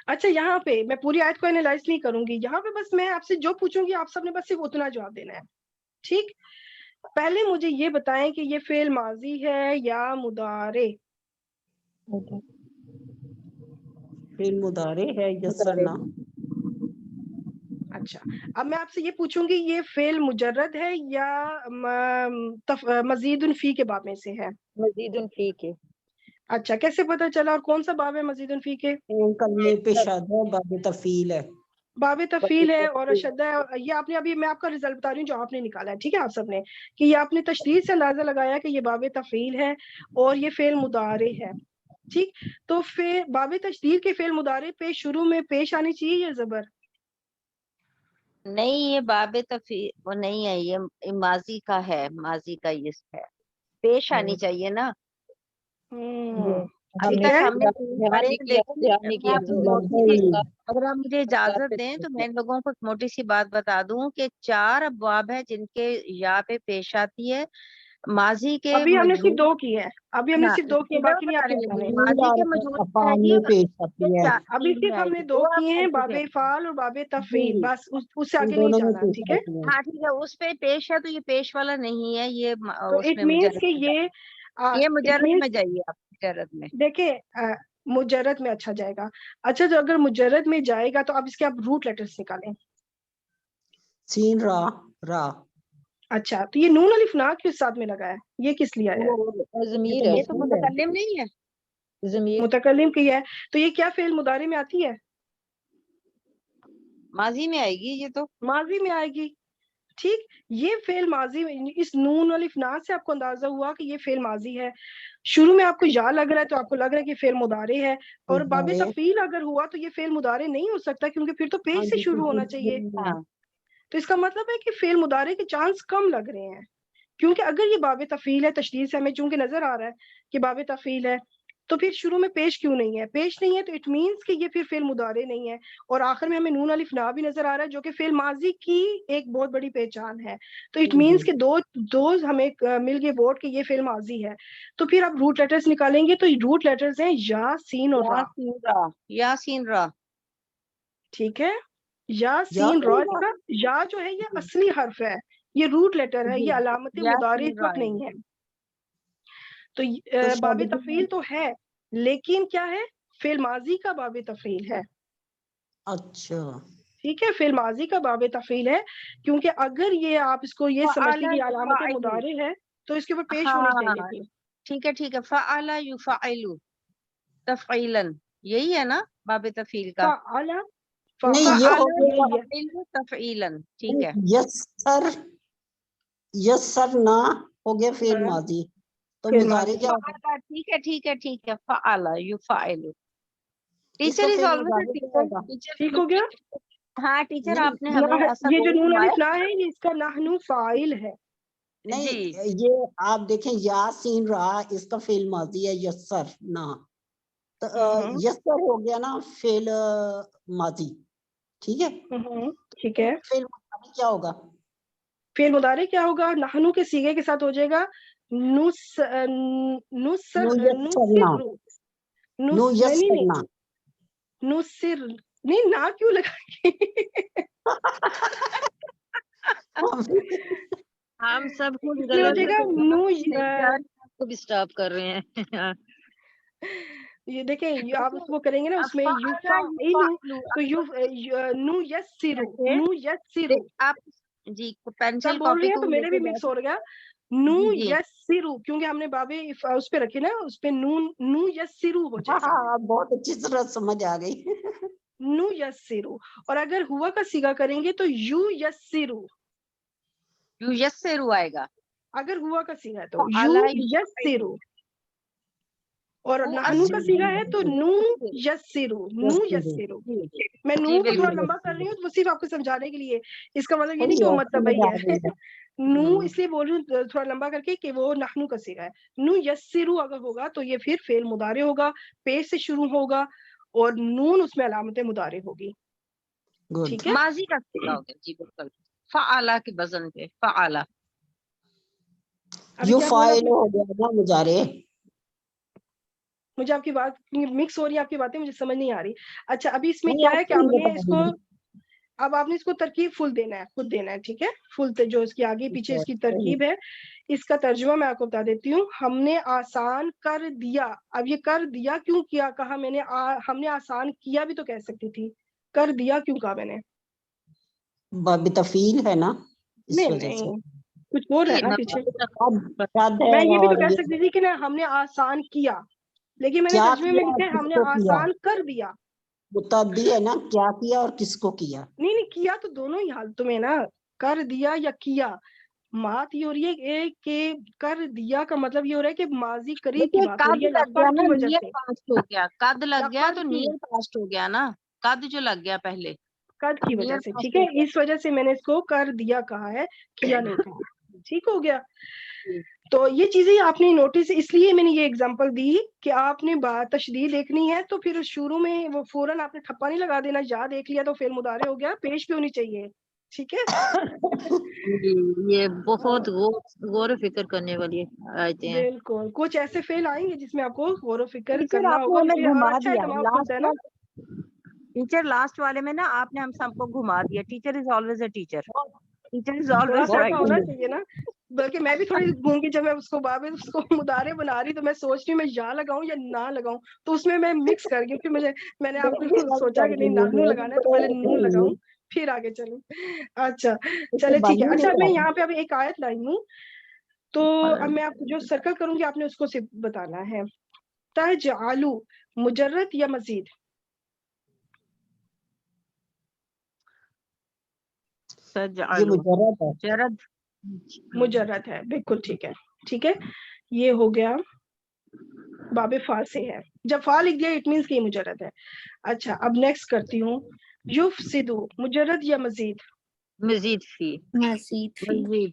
اچھا, یہاں پہ میں پوری آیت کو اینالائز نہیں کروں گی, یہاں پہ بس میں آپ سے جو پوچھوں گی آپ سب نے بس صرف اتنا جواب دینا ہے. ٹھیک, پہلے مجھے یہ بتائیں کہ یہ فعل ماضی ہے یا مضارع. فعل مضارع ہے یسرنا. اچھا, اب میں آپ سے یہ پوچھوں گی یہ فعل مجرد ہے یا مزید فی کے باب میں سے ہے. مزید فی کے. اچھا, کیسے پتہ چلا, اور کون سا باب ہے مزید فی کے. این کلمے پہ شاد ہے, باب تفعیل ہے. باب تفعیل ہے اور شدہ ہے. یہ آپ نے ابھی, میں آپ کا رزلٹ بتا رہی ہوں جو آپ نے نکالا ہے. ٹھیک ہے, آپ سب نے کہ یہ آپ نے تشدید سے اندازہ لگایا کہ یہ باب تفعیل ہے اور یہ فعل مضارع ہے. ٹھیک, تو باب تشدید کے فعل مضارع پہ شروع میں پیش آنی چاہیے یا زبر. نہیں, یہ باب تفعیل وہ نہیں ہے, یہ ماضی کا ہے, ماضی کا یہ ہے, پیش آنی چاہیے نا. ابھی تک ہم نے پڑھے دیکھیں, اگر آپ مجھے اجازت دیں تو میں ان لوگوں کو موٹی سی بات بتا دوں کہ 4 ابواب ہے جن کے یا پہ پیش آتی ہے. ماضی کے ابھی ہم نے صرف 2 کی ہے, ابھی ہم نے صرف 2 کی ہے, باقی نہیں آپ نے بتانے. ماضی کے موجود ابھی صرف ہم نے 2 کیے ہیں, باب افعال اور باب تفعیل, بس اس سے آگے نہیں جانا. ٹھیک ہے, ہاں ٹھیک ہے, اس پہ پیش ہے تو یہ پیش والا نہیں ہے, یہ تو اس اٹ میں مینس کہ یہ مجرد میں جائیے آپ, مجرد میں. دیکھیں مجرد میں اچھا جائے گا. اچھا, جو اگر مجرد میں جائے گا تو اب اس کے آپ روٹ لیٹرز نکالیں. سین را را. اچھا, تو یہ نون الف نا کس ساتھ میں لگا ہے, یہ کس لیے آیا ہے. ضمیر ہے, یہ تو متکلم نہیں ہے, ضمیر متکلم کی ہے, تو یہ کیا فعل مضارع میں آتی ہے, ماضی میں آئے گی, یہ تو ماضی میں آئے گی. ٹھیک, یہ فعل ماضی, اس نون الف نا سے آپ کو اندازہ ہوا کہ یہ فعل ماضی ہے. شروع میں آپ کو یا لگ رہا ہے تو آپ کو لگ رہا ہے کہ فعل مضارع ہے, اور باب تفعیل اگر ہوا تو یہ فعل مضارع نہیں ہو سکتا کیونکہ پھر تو پیش سے شروع ہونا چاہیے. تو اس کا مطلب ہے کہ فعل مضارع کے چانس کم لگ رہے ہیں, کیونکہ اگر یہ باب تفعیل ہے, تشدید سے ہمیں چونکہ نظر آ رہا ہے کہ باب تفعیل ہے, تو پھر شروع میں پیش کیوں نہیں ہے؟ پیش نہیں ہے تو اٹ مینس کہ یہ پھر فعل مضارع نہیں ہے. اور آخر میں ہمیں نون الف نا بھی نظر آ رہا ہے جو کہ فعل ماضی کی ایک بہت بڑی پہچان ہے. تو اٹ مینس کہ دو ہمیں مل گئے ورڈ کہ یہ فعل ماضی ہے. تو پھر آپ روٹ لیٹرز نکالیں گے تو روٹ لیٹرز ہیں یا، سین اور را. یا سین را. ٹھیک ہے، یا سین را. اس کا یا جو ہے یہ اصلی حرف ہے، یہ روٹ لیٹر ہے، یہ علامت مضارع اس وقت نہیں ہے. تو باب تفعیل تو ہے لیکن کیا ہے؟ فعل ماضی کا باب تفعیل ہے. اچھا ٹھیک ہے، فعل ماضی کا باب تفعیل ہے، کیونکہ اگر یہ آپ اس کو یہ سمجھتے کہ علامت مضارع ہے تو اس کے اوپر پیش ہونی چاہیے تھی. ٹھیک ہے ٹھیک ہے. فعل یفعل تفعیلا، یہی ہے نا باب تفعیل کا؟ نہیں، یہ ہو گیا تفعیلا. ٹھیک ہے. یسر، یسر نہ ہو گیا فعل ماضی، تو مضارع کیا ہوگا؟ ٹھیک ہے ٹھیک ہے ٹھیک ہے. فعل یفعل. اس کا ٹیچر از فعل آلویز مضارع کیا ہوگا؟ ٹھیک ہو گیا. ہاں ٹیچر نہیں، آپ نے ہمیں ایسا یہ جو نون گھمایا. الف لا ہے یہ اس کا نحن فاعل ہے. نہیں، یہ آپ دیکھیں یا سین را اس کا فعل ماضی ہے یسر نہ، تو یسر ہو گیا نا فعل ماضی. ٹھیک ہے، ٹھیک ہے. فعل ماضی کیا ہوگا؟ فعل مضارع کیا ہوگا؟ نحنو کے صیغے کے ساتھ ہو جائے گا نصر. نہیں نا کیوں لگا؟ ہم سب کچھ اس میں ہو جائے گا نو. کو بھی اسٹاپ کر رہے ہیں. یہ دیکھیں آپ اس کو کریں گے نا اس میں یفعلو تو نو یسرو. آپ جی پینسل سب بول کاپی رہے ہیں کو تو لے میرے کے بھی مکس بیٹھ. ہو گیا. نو یسرو کیونکہ ہم نے بابے اس پہ رکھے نا، اس پہ نو یسرو ہو جائے گا. ہاں بہت اچھی طرح سمجھ آ گئی. نو یسرو. اور اگر ہوا کا صیغہ کریں گے تو یو یسرو. یو یسرو آئے گا اگر ہوا کا صیغہ ہے تو یو یسرو، اور نحنو کا صیغہ ہے تو نو یسرو. نو یسرو. میں نو کو تھوڑا لمبا کر رہی ہوں تو صرف آپ کو سمجھانے کے لیے، اس کا مطلب یہ نہیں کہ وہ مطلب وہی ہے. نو اس لیے بول رہی ہوں تھوڑا لمبا کر کے کہ وہ نحنو کا صیغہ ہے. نو یسرو اگر ہوگا تو یہ پھر فعل مضارع ہوگا، پیش سے شروع ہوگا اور نون اس میں علامت مضارع ہوگی. ٹھیک ہے، ماضی کا صیغہ ہوگا. جی بالکل. فعلا کے وزن پہ فعلا. ابھی کیا بولا آپ نے؟ ہو گیا نا مضارع. مجھے آپ کی بات مکس ہو رہی ہے، آپ کی باتیں مجھے سمجھ نہیں آ رہی. اچھا ابھی اس میں کیا ہے کہ آپ نے اس کو اب آپ نے اس کو ترکیب فل دینا ہے، خود دینا ہے. ٹھیک ہے، فل جو اس کی آگے پیچھے اس کی ترکیب ہے اس کا ترجمہ میں آپ کو بتا دیتی ہوں. ہم نے آسان کر دیا. اب یہ کر دیا کیوں کیا کہا میں نے؟ ہم نے آسان کیا بھی تو کہہ سکتی تھی، کر دیا کیوں کہا میں نے؟ باب تفعیل ہے نا اس نہیں وجہ سے. نہیں کچھ بول رہے ہیں نا پیچھے. رد ہے میں یہ بھی تو اور کہہ سکتی تھی کہ نا ہم نے آسان کیا، لیکن میں نے کیا ترجمے میں کیا لکھا ہے اور ہم کس نے کو کیا؟ آسان کر دیا. متعدی ہے نا، کیا کیا اور کس کو کیا. نہیں کیا تو دونوں ہی حالتوں میں نا، کر دیا یا کیا. بات یہ ہو رہی ہے کہ کر دیا کا مطلب یہ ہو رہا ہے کہ ماضی قریب کی بات ہو رہی ہے، لگ گیا لفظ نا، کی وجہ نیئر سے. پاسٹ ہو گیا. قد لگ گیا تو لفظ کی نیئر پاسٹ ہو گیا نا. قد جو لگ گیا پہلے قد کی وجہ نیئر سے. پاسٹ ٹھیک ہو ہے، گیا. اس وجہ سے میں نے اس کو کر دیا کہا ہے، کیا نہیں کہا. ٹھیک ہو گیا. تو یہ چیزیں آپ نے نوٹس، اس لیے میں نے یہ اگزامپل دی کہ آپ نے بات تشریح دیکھنی ہے تو پھر شروع میں وہ فوراً آپ نے ٹھپا نہیں لگا دینا. یا دیکھ لیا تو فعل مضارع ہو گیا، پیش بھی ہونی چاہیے. ٹھیک ہے، یہ بہت غور و فکر کرنے والی آیتیں ہیں. بالکل. کچھ ایسے فعل آئیں گے جس میں آپ کو غور و فکر ٹیچر کرنا آپ ہوگا، نے اس ہمیں لیے اور گھما اچھا ہے دیا دماغ کھلتا ہے نا. ٹیچر لاسٹ والے میں نا آپ نے ہم سب کو گھما دیا. Teacher is always a teacher. Teacher is تھوڑا آلویز سا ایسا ہونا رائٹ. چاہیے نا، بلکہ میں بھی تھوڑی گونگی جب میں اس کو اس کو مضارع بنا رہی تو میں سوچ رہی ہوں میں یا لگاؤں یا نہ لگاؤں، تو اس میں مکس کر گئی. پھر میں نے آپ کو سوچا کہ نہیں نحنو لگانا ہے تو پہلے نون لگاؤں پھر آگے چلوں. اچھا چلے ٹھیک ہے. اچھا میں یہاں پہ ابھی ایک آیت لائی ہوں تو اب میں آپ کو جو سرکل کروں گی آپ نے اس کو صرف بتانا ہے. تجعلو مجرد یا مزید؟ یہ مجرد ہے. مجرد ہے، بالکل ٹھیک ہے. ٹھیک ہے، یہ ہو گیا باب فا سے ہے. جب فا لکھ دیا اٹ مینس کہ یہ مجرد ہے. اچھا اب نیکسٹ کرتی ہوں. یفسدو مجرد یا مزید؟ مزید فی. مزید فی. مزید.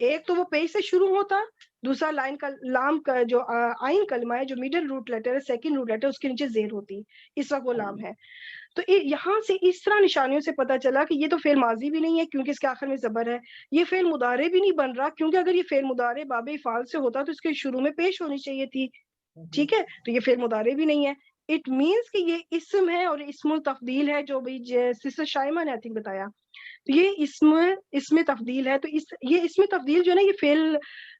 ایک تو وہ پیش سے شروع ہوتا, دوسرا لائن کا لام کا جو آئین کلمہ ہے, جو میڈل روٹ لیٹر ہے, سیکنڈ روٹ لیٹر, اس کے نیچے زیر ہوتی, اس وقت وہ لام ہے. تو یہاں سے اس طرح نشانیوں سے پتا چلا کہ یہ تو فعل ماضی بھی نہیں ہے کیونکہ اس کے آخر میں زبر ہے, یہ فعل مضارع بھی نہیں بن رہا کیونکہ اگر یہ فعل مضارع باب افعال سے ہوتا تو اس کے شروع میں پیش ہونی چاہیے تھی, ٹھیک ہے, تو یہ فعل مضارع بھی نہیں ہے. اٹ مینس کہ یہ اسم ہے اور اسم التفضیل ہے, جو بھی سسٹر شائمہ نے آئی تھنک بتایا, تو یہ اسم تفضیل ہے. تو یہ اسم تفضیل جو ہے نا, یہ فعل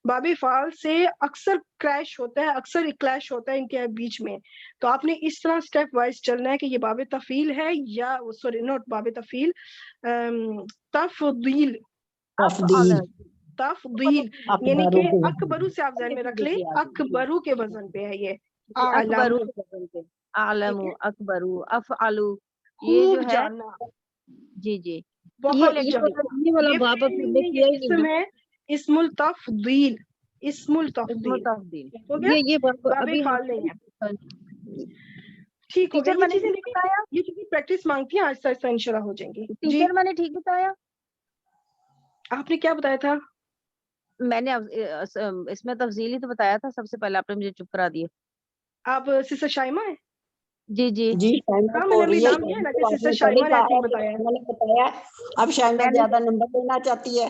باب افعال سے اکثر کریش ہوتا ہے, اکثر کلیش ہوتا ہے ان کے بیچ میں. تو آپ نے اس طرح سٹیپ وائز چلنا ہے کہ یہ باب تفعیل ہے یا سوری نوٹ باب تفعیل, تفضیل, تفضیل یعنی کہ اکبرو سے آپ ذہن میں رکھ لیں, اکبرو کے وزن پہ ہے یہ, اکبرو کے وزن پہ, اعلم, اکبرو, افعلو, یہ جو خوب ہے جاننا, جی جی بہت یہ جاننا. یہ والا یہ باب فعل اب ہم نہیں نے ہے, کیا یہ ہی نہیں اسم نا. ہے, اسم التفضیل, اسم اسم التفضیل, تفضیل. ہو گیا, یہ باب باب ابھی ہم افعال نہیں ہے. ٹھیک ہو گیا, ٹیچر یہ میں نے چیزیں ٹھیک دیکھیں, بتایا, یہ چیزیں پریکٹس مانگتی ہیں, آہستہ آہستہ انشاءاللہ ہو جائیں گی. جی ٹیچر میں نے ٹھیک بتایا, آپ نے کیا بتایا تھا؟ میں نے اس میں تفضیل ہی تو بتایا تھا سب سے پہلے, آپ نے مجھے چپ کرا دیا. آپ سسٹر شائمہ ہیں؟ جی جی جی شائمہ ہاں, میں ہو نے ابھی رہی ہے, نام لیا نا کہ آپ سسٹر نے پہلے شائمہ نے کہا آئی تھنک ہے کہ بتایا. شائمہ نے بتایا, اب شائمہ میں نے زیادہ نمبر لینا چاہتی ہے.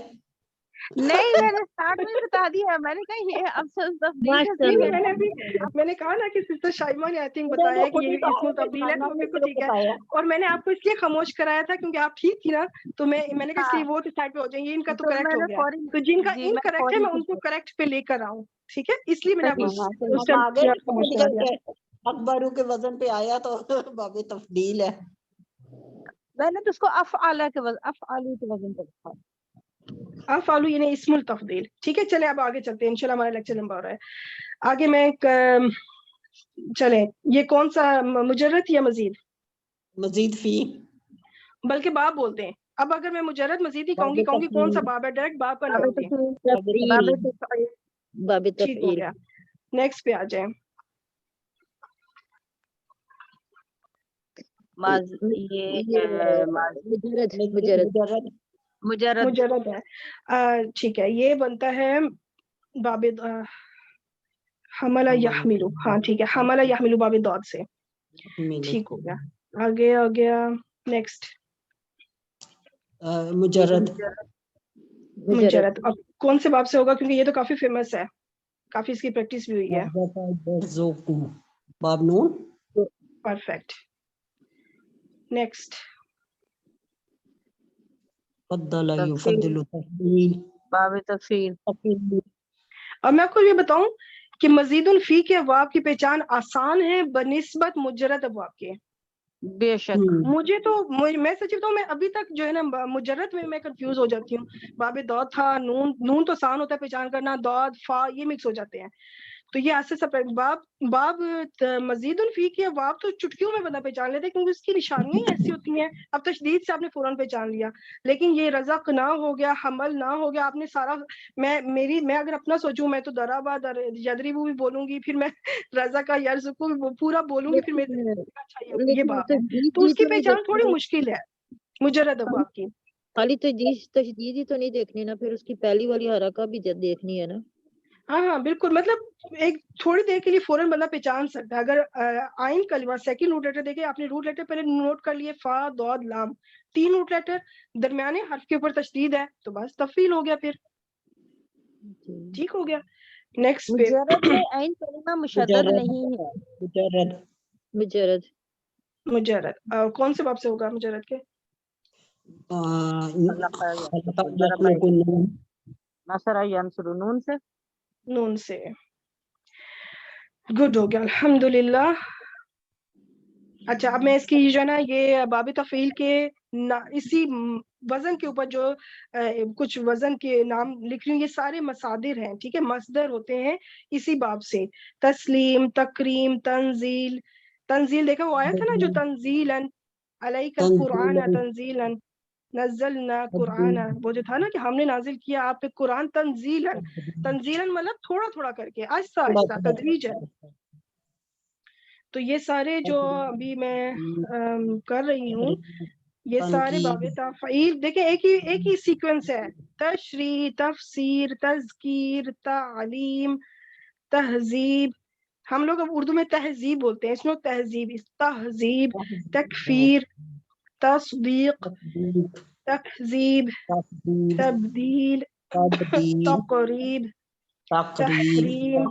نہیں, میں نے اسٹارٹ میں ہی بتا دیا, میں نے کہا یہ اب تفضیل کا نہیں ماشاءاللہ. نہیں, میں نے کہا نا کہ سسٹر شائمہ نے آئی تھنک انہوں بتایا نے ہے کہ خود ہی یہ کہا اسم ہے کہ تبدیل ہے, شائمہ تو نے بالکل صرف ٹھیک ہے. بتایا. اور میں نے آپ کو اس لیے خاموش کرایا تھا کیونکہ آپ ٹھیک تھی نا, تو میں نے کہا اس ہاں, لیے وہ سائڈ پہ ہو جائیں گے, ان کا تو تو کریکٹ میں ہو نے گیا, فوری, تو جن کا جی ان میں کریکٹ ہے فوری میں ان کو کریکٹ پہ لے کر آؤں, ٹھیک ہے, اس لیے میں نے آپ کو ہاں, اس ہم آگے ٹائم خاموش کرا نکل دیا. کے اکبرو کے وزن پہ آیا تو باب تفضیل ہے. میں نے تو اس کو افعالہ کے وزن, افعالو کے وزن پہ رکھا. افعلو یعنی اسم التفضیل. ٹھیک ہے, چلیں اب آگے چلتے ہیں, انشاءاللہ ہمارا لیکچر لمبا ہو رہا ہے. آگے میں چلیں, یہ کون سا مجرد یا مزید؟ مزید فی, بلکہ باب بولتے ہیں. اب اگر میں مجرد مزید ہی باب کہوں گی کون سا تفضیل, باب ہے, ڈائریکٹ باب کا باب نام دیں. تفعیل, باب ٹھیک ہو تفعیل. گیا, نیکسٹ پہ آ جائیں. یہ مجرد, مجرد. مجرد, مجرد, مجرد ہے, ٹھیک ہے, یہ بنتا ہے باب حملہ یحملو. ہاں ٹھیک ہے, حملہ یحملو باب داد سے. ٹھیک ہو گیا, آگے آ گیا نیکسٹ مجرد, مجرد. اب کون سے باب سے ہوگا, کیونکہ یہ تو کافی فیمس ہے, کافی اس کی پریکٹس بھی ہوئی ہے. باب نون, پرفیکٹ. نیکسٹ فضل تفصیل, یفضل تفضیل, باب تفصیل. اور میں آپ کو یہ بتاؤں کہ مزید الفی کے ابواب کی پہچان آسان ہے بنسبت مجرد ابواب کے. بے شک, مجھے تو میں سچ بتاؤں, میں ابھی تک جو ہے نا مجرد میں کنفیوز ہو جاتی ہوں. باب داد تھا, نون تو آسان ہوتا ہے پہچان کرنا, داد فا یہ مکس ہو جاتے ہیں. تو یہ ایسے سب باب مزید الفی کے باب تو چٹکیوں میں بندہ پہچان لیتا ہے کیونکہ اس کی نشانیاں ہی ایسی ہوتی ہیں. اب تشدید سے آپ نے فوراً پہچان لیا, لیکن یہ رزق نہ ہو گیا, حمل نہ ہو گیا, آپ نے سارا, میں اگر اپنا سوچوں, میں تو درابا یدریبو بھی بولوں گی, پھر میں رزا کا یرزقو بھی پورا بولوں گی, پھر میں اچھا یہ باب ہے, تو اس کی پہچان تھوڑی مشکل ہے مجرد ابواب کی. خالی تشدید ہی تو نہیں دیکھنی نا, پھر اس کی پہلی والی حرکہ بھی دیکھنی ہے نا. ہاں بالکل, مطلب ایک تھوڑی دیر کے لیے فوراً بندہ پہچان سکتا ہے. اگر آئین کلمہ سیکنڈ روٹ لیٹر دیکھیں, آپ نے روٹ لیٹر پہلے نوٹ کر لیے, فا داد لام, 3 روٹ لیٹر, درمیانے حرف کے اوپر تشدید ہے, تو بس تفعیل ہو گیا, پھر ٹھیک ہو گیا. نیکسٹ پہ مجرد میں عین کلمہ مشدد نہیں ہے. مجرد, مجرد, مجرد کون سے باب سے ہوگا مجرد کے؟ نصر ینصر, نون سے. نون سے, گڈ ہو گیا, الحمدللہ. اچھا, اب میں اس کی جو ہے نا یہ باب تفعیل کے اسی وزن کے اوپر جو کچھ وزن کے نام لکھ رہی ہوں, یہ سارے مصادر ہیں, ٹھیک ہے, مصدر ہوتے ہیں اسی باب سے. تسلیم, تکریم, تنزیل. تنزیل دیکھا وہ آیا تھا نا, جو تنزیلاً علیک القرآن تنزیلاً نزلنا قرآن, وہ جو تھا نا کہ ہم نے نازل کیا آپ پہ قرآن تنزیلاً. تنزیلاً مطلب تھوڑا تھوڑا کر کے, آہستہ آہستہ, تدریجاً. تو یہ سارے جو ابھی میں کر رہی ہوں, یہ سارے باب تفعیل دیکھیں ایک ہی سیکوینس ہے، تشریح، تفسیر، تذکیر، تعلیم، تہذیب. ہم لوگ اب اردو میں تہذیب بولتے ہیں، اس میں تہذیب، تہذیب، تکفیر، تصدیق، تکذیب، تبدیل، تقریب، تحریم،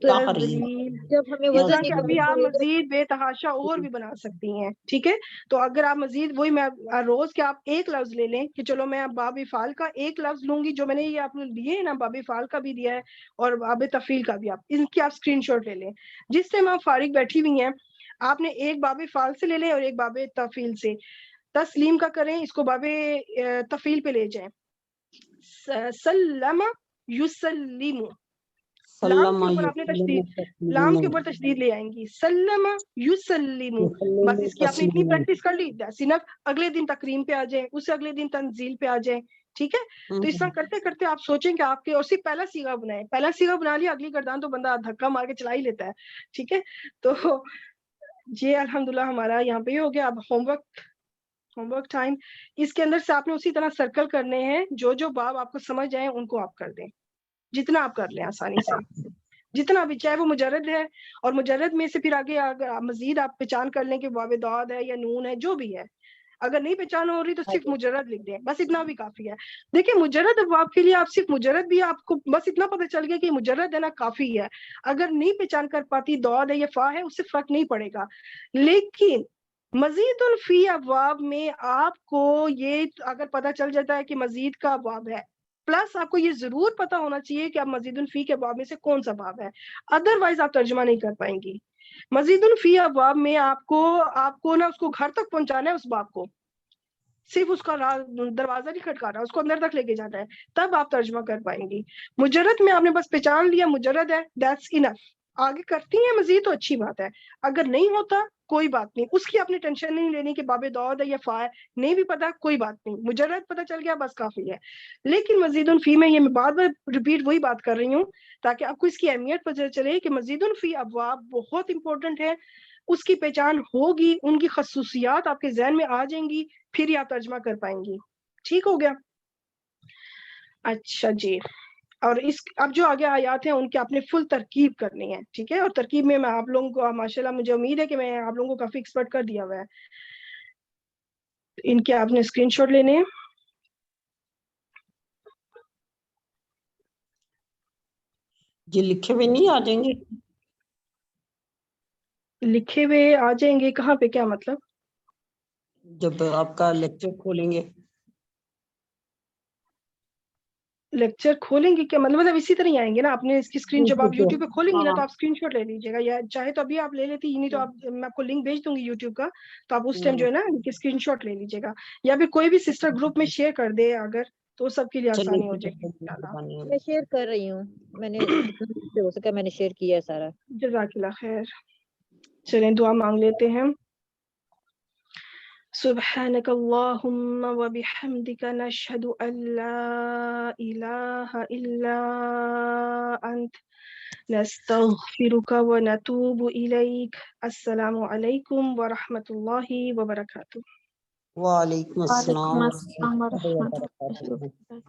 تذلیل. جب ہمیں اس وزن طرح کہ ابھی آپ مزید بے تحاشا اور بھی بنا سکتی ہیں. ٹھیک ہے، تو اگر آپ مزید وہی میں روز کے آپ ایک لفظ لے لیں کہ چلو میں باب فعال کا ایک لفظ لوں گی، جو میں نے یہ آپ نے لیے نا، باب فعال کا بھی دیا ہے اور باب تفعیل کا بھی، آپ ان کی آپ اسکرین شاٹ لے لیں. جس سے آپ فارغ بیٹھی ہوئی ہیں، آپ نے ایک باب فعال سے لے لیں اور ایک باب تفعیل سے. تسلیم کا کریں، اس کو باب تفعیل پہ لے جائیں. سلم یسلم، لام کے اوپر آپ نے لام کے اوپر تشدید لے آئیں گی. سلم یسلم، بس اس کی آپ نے اتنی پریکٹس کر لی، اگلے دن تکریم پہ آ جائیں، اس سے اگلے دن تنزیل پہ آ جائیں. ٹھیک ہے، تو اس طرح کرتے کرتے آپ سوچیں کہ آپ کے، اور صرف پہلا سیغہ بنائیں. پہلا سیغہ بنا لیا، اگلی گردان تو بندہ دھکا مار کے چلا ہی لیتا ہے. ٹھیک ہے، تو یہ الحمدللہ ہمارا یہاں پہ ہی ہو گیا. اب ہوم ورک ٹائم. اس کے اندر سے آپ نے اسی طرح سرکل کرنے ہیں، جو جو باب آپ کو سمجھ آئے ان کو آپ کر دیں، جتنا آپ کر لیں آسانی سے، جتنا بھی، چاہے وہ مجرد ہے، اور مجرد میں سے پھر آگے مزید آپ پہچان کر لیں کہ باب داد ہے یا نون ہے، جو بھی ہے. اگر نہیں پہچان ہو رہی تو صرف مجرد لکھ دیں، بس اتنا بھی کافی ہے. دیکھیں مجرد ابواب کے لیے آپ صرف مجرد بھی، آپ کو بس اتنا پتہ چل گیا کہ مجرد ہے نا، کافی ہے. اگر نہیں پہچان کر پاتی داد ہے یا فا ہے، اس سے فرق نہیں پڑے گا. لیکن مزید الفی ابواب میں آپ کو یہ اگر پتہ چل جاتا ہے کہ مزید کا ابواب ہے، پلس آپ کو یہ ضرور پتا ہونا چاہیے کہ اب مزید الفی کے ابواب میں سے کون سا باب ہے، ادروائز آپ ترجمہ نہیں کر پائیں گی. مزید الفی ابواب میں آپ کو نا اس کو گھر تک پہنچانا ہے، اس باب کو صرف اس کا دروازہ نہیں کھٹکانا، اس کو اندر تک لے کے جانا ہے، تب آپ ترجمہ کر پائیں گی. مجرد میں آپ نے بس پہچان لیا مجرد ہے، دیٹس انف. آگے کرتی ہیں مزید تو اچھی بات ہے، اگر نہیں ہوتا کوئی بات نہیں، اس کی اپنی ٹینشن نہیں لینی کہ باب داد ہے یا فا ہے، نہیں بھی پتا کوئی بات نہیں، مجرد پتہ چل گیا بس کافی ہے. لیکن مزید الفی میں، یہ میں بار بار ریپیٹ وہی بات کر رہی ہوں تاکہ آپ کو اس کی اہمیت پتہ چلے کہ مزید الفی ابواب بہت امپورٹنٹ ہے. اس کی پہچان ہوگی، ان کی خصوصیات آپ کے ذہن میں آ جائیں گی، پھر ہی آپ ترجمہ کر پائیں گی. ٹھیک ہو گیا؟ اچھا جی. اور اب جو آگے آیات ہیں ان کی آپ نے فل ترکیب کرنی ہے. ٹھیک ہے، اور ترکیب میں آپ لوگوں کو ماشاءاللہ مجھے امید ہے کہ میں آپ لوگوں کو کافی ایکسپرٹ کر دیا ہوا ہے. ان کے آپ نے اسکرین شاٹ لینے ہیں. جی لکھے ہوئے نہیں آ جائیں گے؟ لکھے ہوئے آ جائیں گے کہاں پہ؟ کیا مطلب؟ جب آپ کا لیکچر کھولیں گے. لیکچر کھولیں گے کیا مطلب اسی طرح ہی آئیں گے نا. آپ نے اس کی اسکرین، جب آپ یوٹیوب پہ کھولیں گی نا تو آپ اسکرین شاٹ لے لیجیے گا، یا چاہے تو ابھی آپ لے لیتی، نہیں تو آپ، میں آپ کو لنک بھیج دوں گی یوٹیوب کا، تو آپ اس ٹائم جو ہے نا اسکرین شاٹ لے لیجیے گا، یا پھر کوئی بھی سسٹر گروپ میں شیئر کر دے اگر، تو سب کے لیے آسانی ہو جائے گی. میں شیئر کر رہی ہوں، میں نے جتنا ہو سکا میں نے شیئر کیا ہے سارا. جزاک اللہ خیر. چلیں دعا مانگ لیتے ہیں. سبحانك اللهم وبحمدك نشهد أن لا إله إلا أنت نستغفرك ونتوب إليك. السلام عليكم ورحمة الله وبركاته. وعلیکم السلام ورحمۃ اللہ وبرکاتہ. وبرکاتہ.